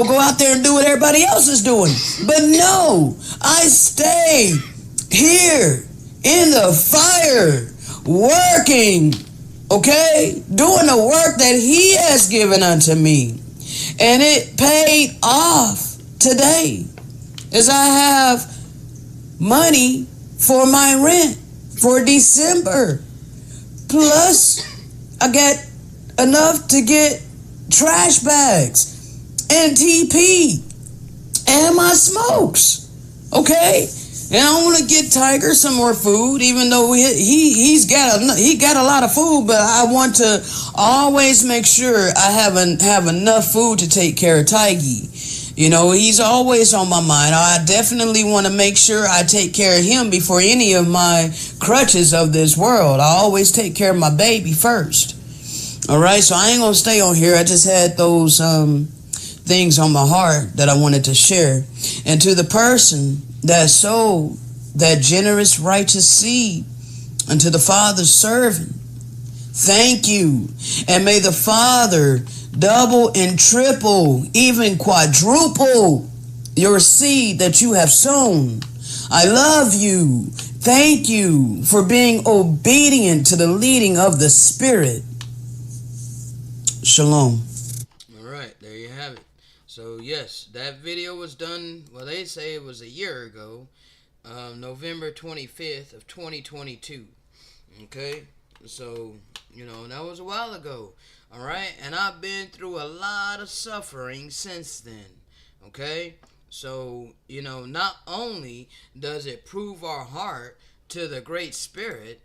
go out there and do what everybody else is doing. But no, I stay here in the fire, working, okay, doing the work that He has given unto me, and it paid off today, as I have money for my rent for December, plus I got enough to get trash bags and TP and my smokes, okay? And I want to get Tiger some more food, even though he got a lot of food, but I want to always make sure I have enough food to take care of Tiggy. He's always on my mind. I definitely want to make sure I take care of him before any of my crutches of this world. I always take care of my baby first. All right, so I ain't going to stay on here. I just had those things on my heart that I wanted to share. And to the person that sowed that generous, righteous seed unto the Father's servant, thank you. And may the Father double and triple, even quadruple your seed that you have sown. I love you. Thank you for being obedient to the leading of the Spirit. Shalom. All right, there you have it. So yes, that video was done, well, they say it was a year ago, November 25th of 2022. Okay, so, that was a while ago. All right, and I've been through a lot of suffering since then. Okay, so, not only does it prove our heart to the Great Spirit,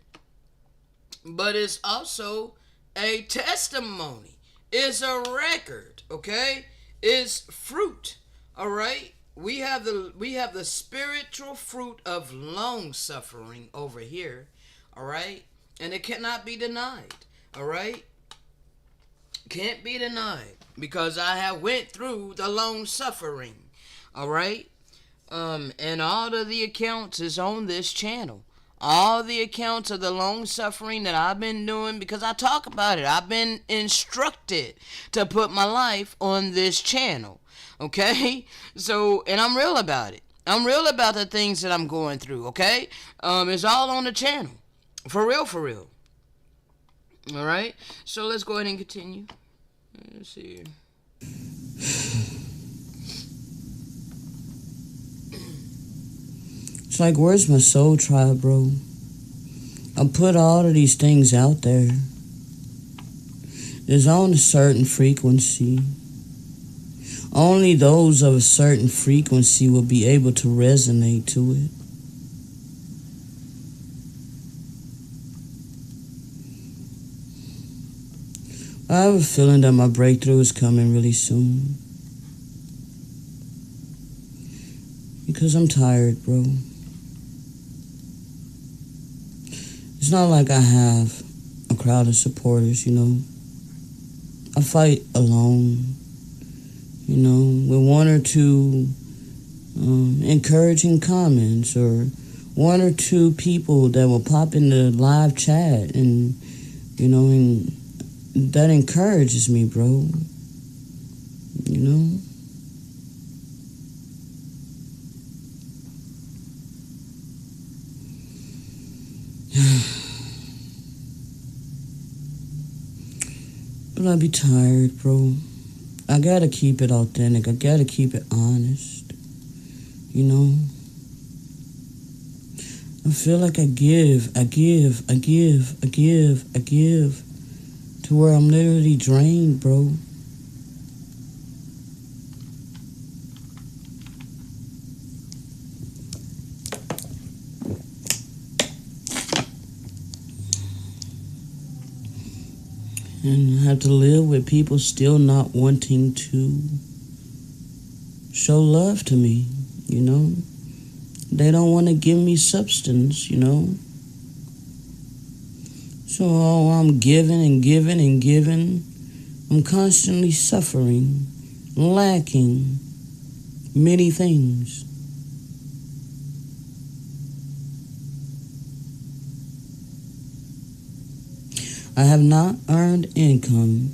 but it's also a testimony. It's a record, okay? It's fruit, all right? We have the spiritual fruit of long suffering over here, all right? And it cannot be denied, all right? Can't be denied, because I have went through the long suffering, all right? And all of the accounts is on this channel. All the accounts of the long suffering that I've been doing, because I talk about it. I've been instructed to put my life on this channel. Okay? So, and I'm real about it. I'm real about the things that I'm going through. Okay? It's all on the channel. For real, for real. Alright? So let's go ahead and continue. Let's see here. It's like, where's my soul tribe, bro? I put all of these things out there. It's on a certain frequency. Only those of a certain frequency will be able to resonate to it. I have a feeling that my breakthrough is coming really soon. Because I'm tired, bro. It's not like I have a crowd of supporters, I fight alone, with one or two encouraging comments, or one or two people that will pop in the live chat, and, and that encourages me, bro. But I be tired, bro. I gotta keep it authentic. I gotta keep it honest. I feel like I give to where I'm literally drained, bro. And I have to live with people still not wanting to show love to me, they don't want to give me substance, So I'm giving and giving and giving. I'm constantly suffering, lacking many things. I have not earned income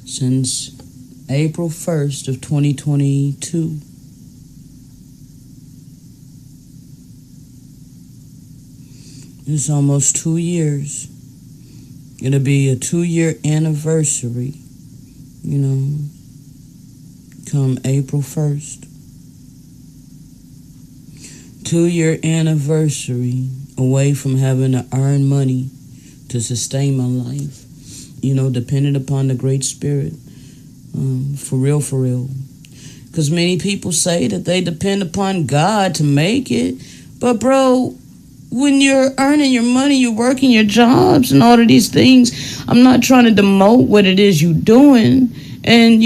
since April 1st of 2022. It's almost 2 years. It'll be a 2-year anniversary, come April 1st. 2-year anniversary away from having to earn money to sustain my life, dependent upon the Great Spirit. For real. Because many people say that they depend upon God to make it. But bro, when you're earning your money, you're working your jobs and all of these things. I'm not trying to demote what it is you're doing. And,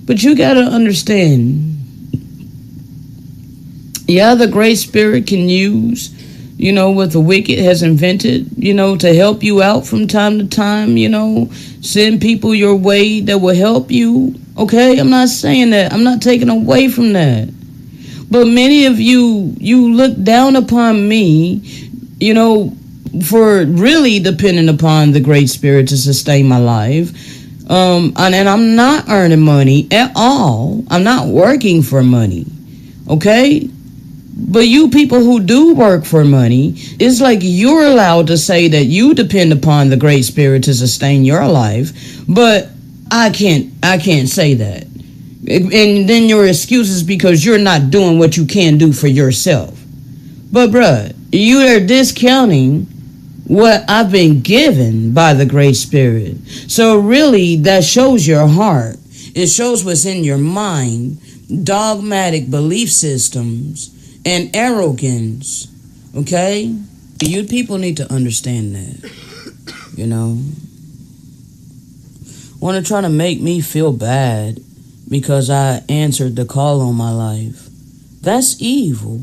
but you got to understand. Yeah, the Great Spirit can use, what the wicked has invented, to help you out from time to time, send people your way that will help you. Okay, I'm not saying that. I'm not taking away from that. But many of you look down upon me, for really depending upon the Great Spirit to sustain my life. And I'm not earning money at all. I'm not working for money. Okay? But you people who do work for money, it's like you're allowed to say that you depend upon the Great Spirit to sustain your life, but I can't say that. And then your excuse is because you're not doing what you can do for yourself. But bruh, you are discounting what I've been given by the Great Spirit. So really, that shows your heart. It shows what's in your mind, dogmatic belief systems, and arrogance. Okay? You people need to understand that. Want to try to make me feel bad because I answered the call on my life. That's evil.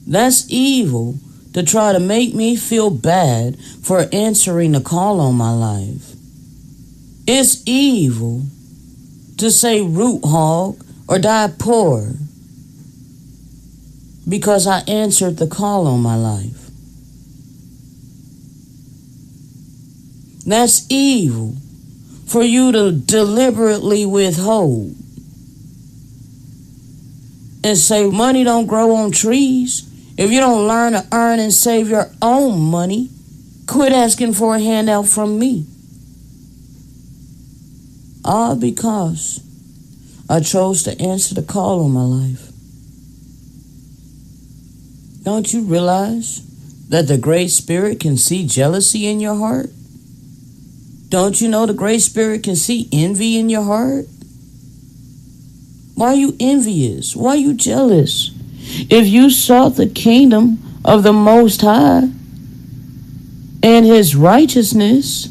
That's evil to try to make me feel bad for answering the call on my life. It's evil to say root hog or die poor because I answered the call on my life. That's evil for you to deliberately withhold and say money don't grow on trees. If you don't learn to earn and save your own money, quit asking for a handout from me. All because I chose to answer the call on my life. Don't you realize that the Great Spirit can see jealousy in your heart? Don't you know the Great Spirit can see envy in your heart? Why are you envious? Why are you jealous? If you sought the kingdom of the Most High and His righteousness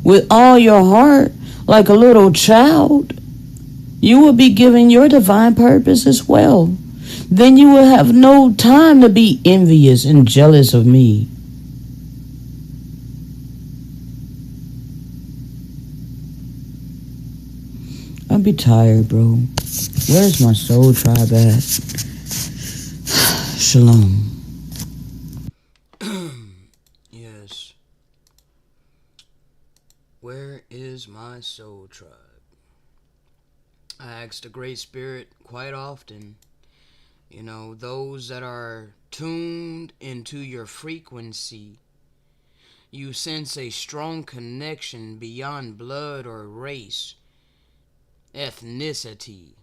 with all your heart like a little child, you will be given your divine purpose as well. Then you will have no time to be envious and jealous of me. I'll be tired, bro. Where's my soul tribe at? Shalom. Yes. Where is my soul tribe? I ask the Great Spirit quite often. Those that are tuned into your frequency. You sense a strong connection beyond blood or race, ethnicity.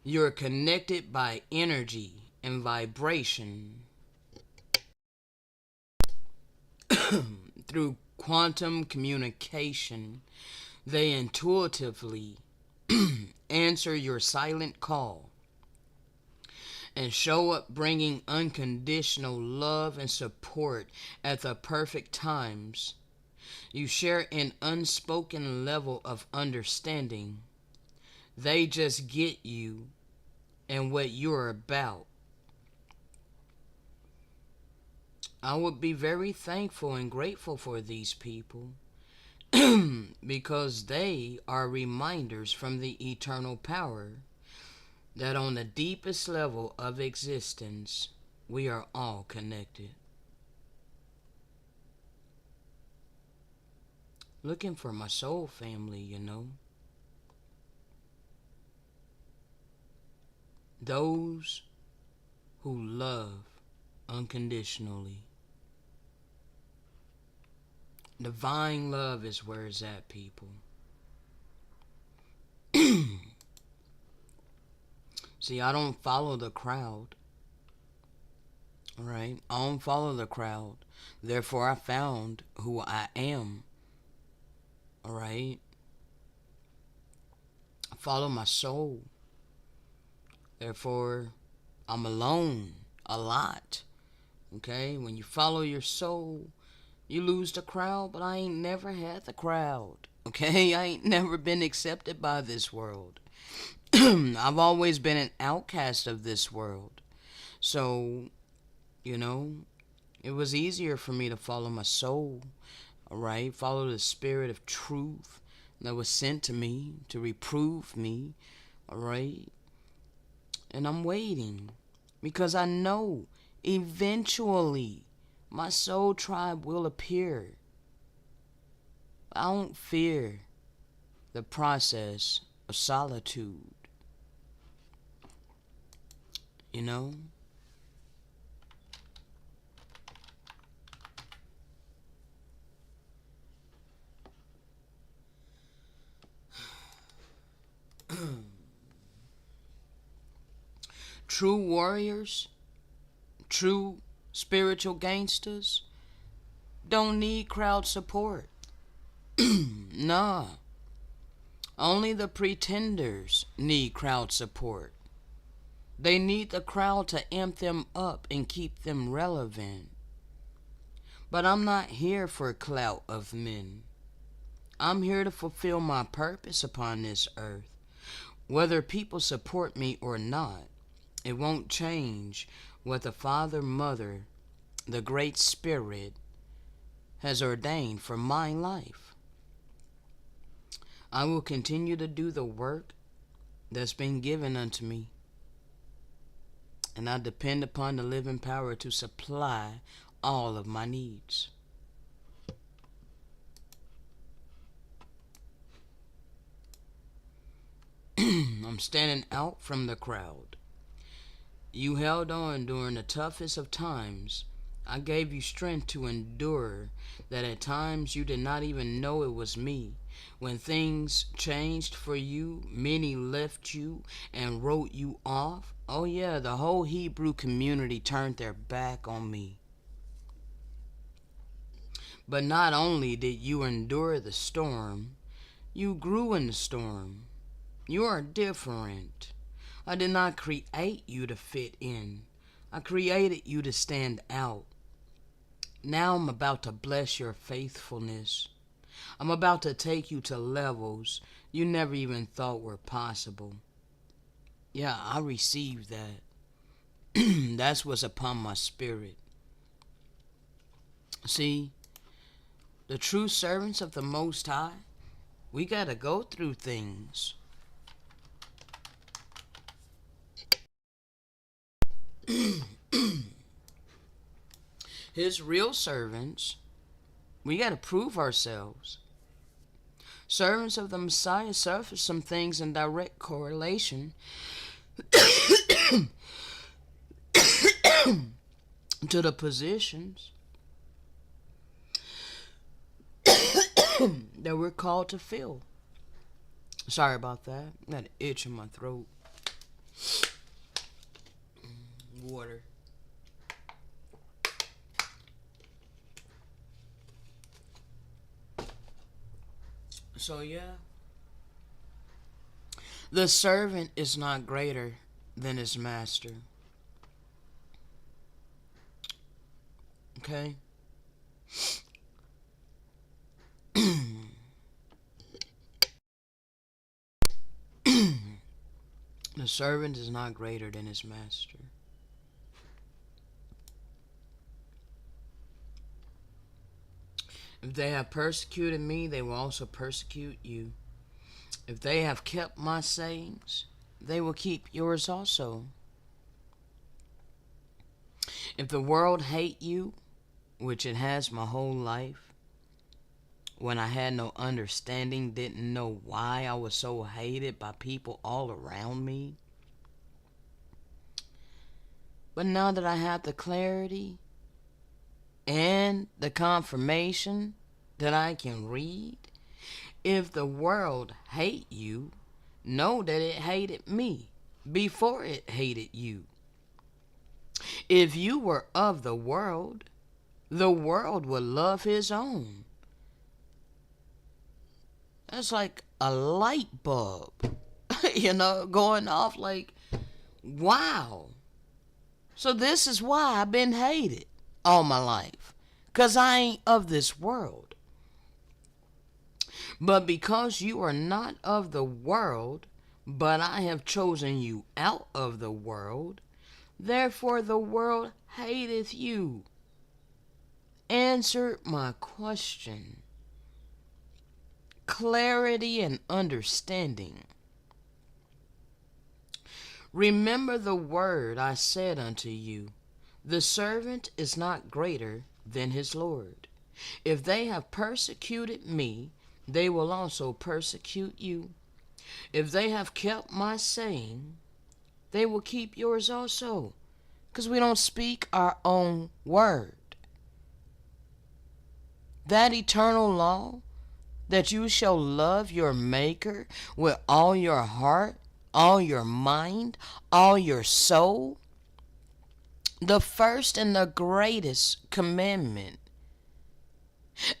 You're connected by energy and vibration through quantum communication. They intuitively answer your silent call and show up bringing unconditional love and support at the perfect times. You share an unspoken level of understanding. They just get you. and what you're about. I would be very thankful and grateful for these people because they are reminders from the eternal power that on the deepest level of existence, we are all connected. Looking for my soul family, you know. Those who love unconditionally. Divine love is where it's at, people. See, I don't follow the crowd. Alright? I don't follow the crowd. Therefore, I found who I am. Alright? I follow my soul. Therefore, I'm alone a lot. Okay? When you follow your soul, you lose the crowd, but I ain't never had the crowd. Okay? I ain't never been accepted by this world. I've always been an outcast of this world. So, you know, it was easier for me to follow my soul, alright? Follow the spirit of truth that was sent to me to reprove me, alright? And I'm waiting because I know eventually my soul tribe will appear. I don't fear the process of solitude. You know? True warriors, true spiritual gangsters don't need crowd support. Nah. Only the pretenders need crowd support. They need the crowd to amp them up and keep them relevant. But I'm not here for clout of men. I'm here to fulfill my purpose upon this earth. Whether people support me or not, it won't change what the Father, Mother, the Great Spirit has ordained for my life. I will continue to do the work that's been given unto me. And I depend upon the living power to supply all of my needs. I'm standing out from the crowd. You held on during the toughest of times. I gave you strength to endure that at times you did not even know it was me. When things changed for you, many left you and wrote you off. Oh yeah, the whole Hebrew community turned their back on me. But not only did you endure the storm, you grew in the storm. You are different. I did not create you to fit in. I created you to stand out. Now I'm about to bless your faithfulness. I'm about to take you to levels you never even thought were possible. Yeah, I received that. That's what's upon my spirit. See, the true servants of the Most High, we gotta go through things. His real servants, we gotta prove ourselves. Servants of the Messiah suffer some things in direct correlation to the positions that we're called to fill. Sorry about that. I got an itch in my throat. Water. So yeah. The servant is not greater than his master. Okay? The A servant is not greater than his master. If they have persecuted me, they will also persecute you. If they have kept my sayings, they will keep yours also. If the world hate you, which it has my whole life, when I had no understanding, didn't know why I was so hated by people all around me. But now that I have the clarity and the confirmation that I can read, if the world hate you, know that it hated me before it hated you. If you were of the world would love his own. That's like a light bulb, going off like, wow. So this is why I've been hated all my life. 'Cause I ain't of this world. But because you are not of the world, but I have chosen you out of the world, therefore the world hateth you. Answer my question. Clarity and understanding. Remember the word I said unto you, the servant is not greater than his Lord. If they have persecuted me, they will also persecute you. If they have kept my saying, they will keep yours also. Because we don't speak our own word. That eternal law, that you shall love your Maker with all your heart, all your mind, all your soul. The first and the greatest commandment.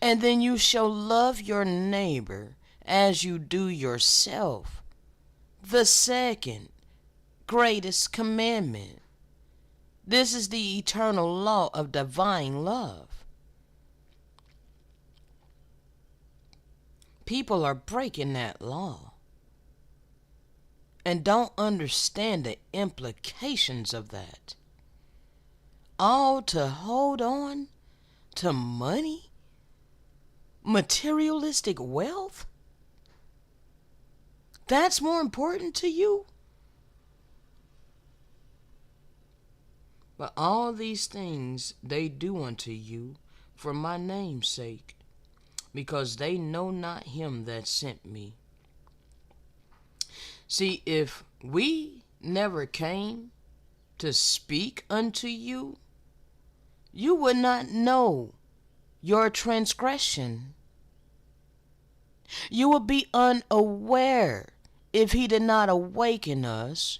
And then you shall love your neighbor as you do yourself. The second greatest commandment. This is the eternal law of divine love. People are breaking that law and don't understand the implications of that. All to hold on to money, materialistic wealth? That's more important to you? But all these things they do unto you for my name's sake, because they know not him that sent me. See, if we never came to speak unto you, you would not know your transgression. You would be unaware if he did not awaken us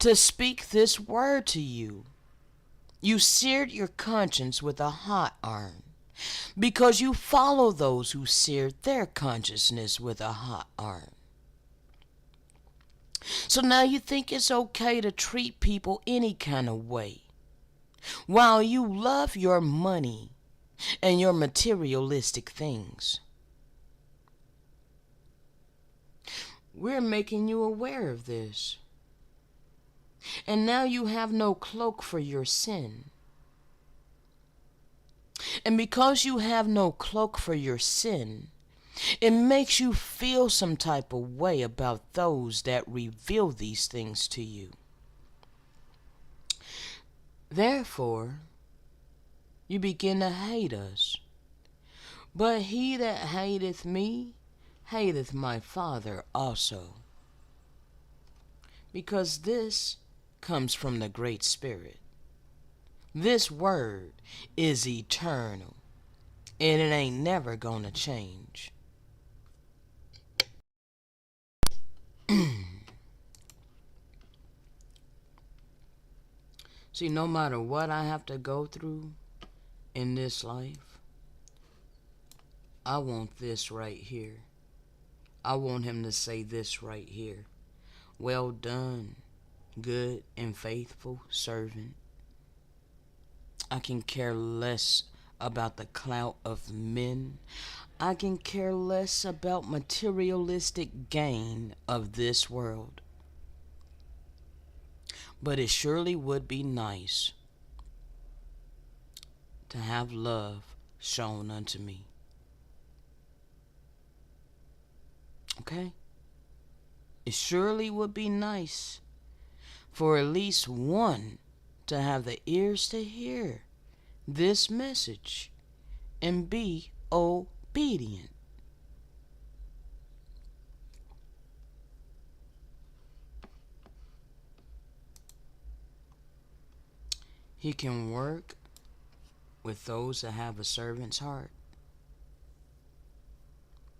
to speak this word to you. You seared your conscience with a hot iron, because you follow those who seared their consciousness with a hot iron. So now you think it's okay to treat people any kind of way, while you love your money and your materialistic things. We're making you aware of this. And now you have no cloak for your sin. And because you have no cloak for your sin, it makes you feel some type of way about those that reveal these things to you. Therefore, you begin to hate us. But he that hateth me, hateth my Father also. Because this comes from the Great Spirit. This word is eternal, and it ain't never gonna change. See, no matter what I have to go through in this life, I want this right here. I want him to say this right here. Well done, good and faithful servant. I can care less about the clout of men. I can care less about materialistic gain of this world. but it surely would be nice to have love shown unto me. Okay? It surely would be nice for at least one to have the ears to hear this message and be obedient. He can work with those that have a servant's heart.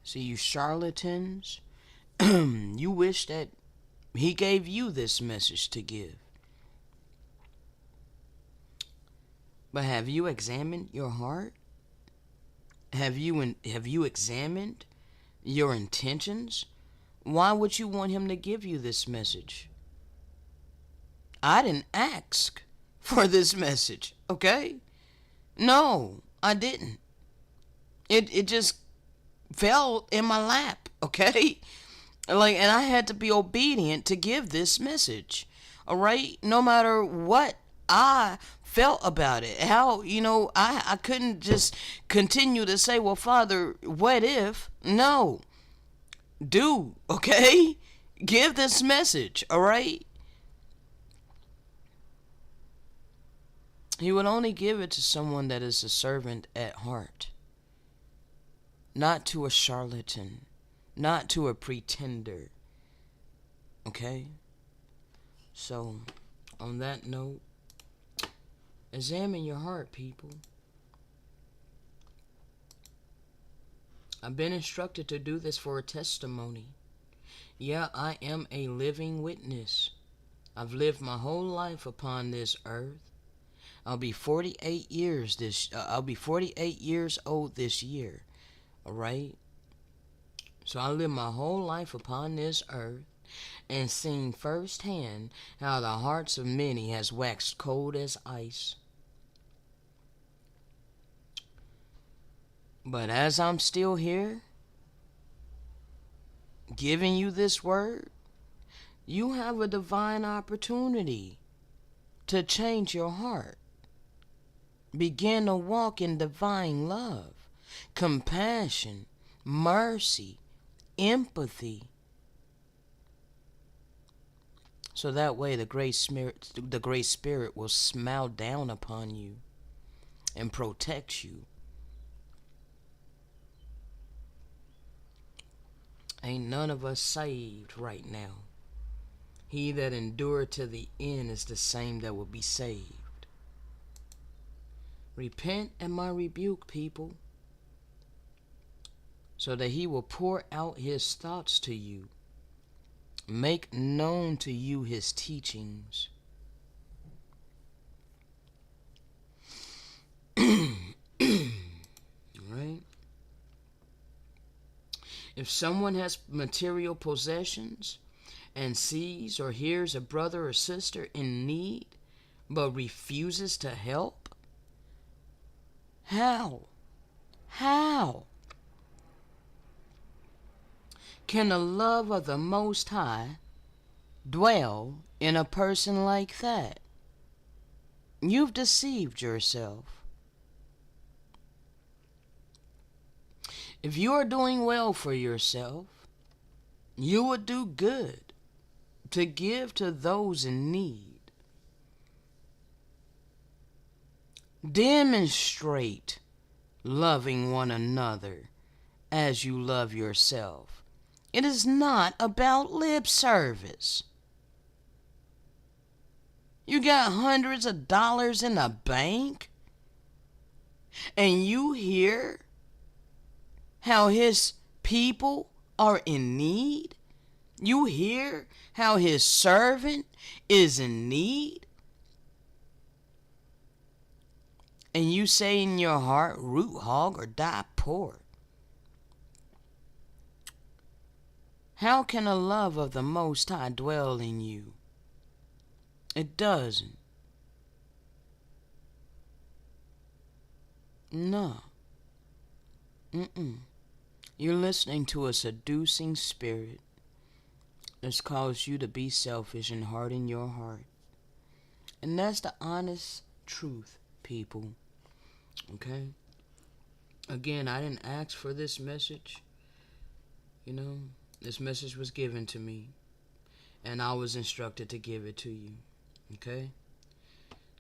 See, you charlatans, you wish that he gave you this message to give. But have you examined your heart? Have you examined your intentions? Why would you want him to give you this message? I didn't ask for this message, okay? No, I didn't. It just fell in my lap, okay? And I had to be obedient to give this message. All right? No matter what I felt about it. How, I couldn't just continue to say, well, Father, what if? No. Do, okay? Give this message, all right? He would only give it to someone that is a servant at heart. Not to a charlatan. Not to a pretender. Okay? So, on that note, examine your heart, people. I've been instructed to do this for a testimony. Yeah, I am a living witness. I've lived my whole life upon this earth. I'll be 48 years old this year. All right? So I lived my whole life upon this earth and seen firsthand how the hearts of many has waxed cold as ice. But as I'm still here, giving you this word, you have a divine opportunity to change your heart. Begin to walk in divine love, compassion, mercy, empathy. So that way the Great Spirit will smile down upon you and protect you. Ain't none of us saved right now. He that endured to the end is the same that will be saved. Repent and my rebuke, people, so that he will pour out his thoughts to you. Make known to you his teachings. Right? If someone has material possessions and sees or hears a brother or sister in need but refuses to help, how can the love of the Most High dwell in a person like that? You've deceived yourself. If you are doing well for yourself, you would do good to give to those in need. Demonstrate loving one another as you love yourself. It is not about lip service. You got hundreds of dollars in the bank, and you hear how his people are in need. You hear how his servant is in need. And you say in your heart, root hog or die poor. How can a love of the Most High dwell in you? It doesn't. No. You're listening to a seducing spirit that's caused you to be selfish and harden your heart. And that's the honest truth, people. Okay? Again, I didn't ask for this message. You know, this message was given to me. And I was instructed to give it to you. Okay?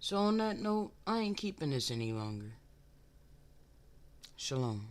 So on that note, I ain't keeping this any longer. Shalom.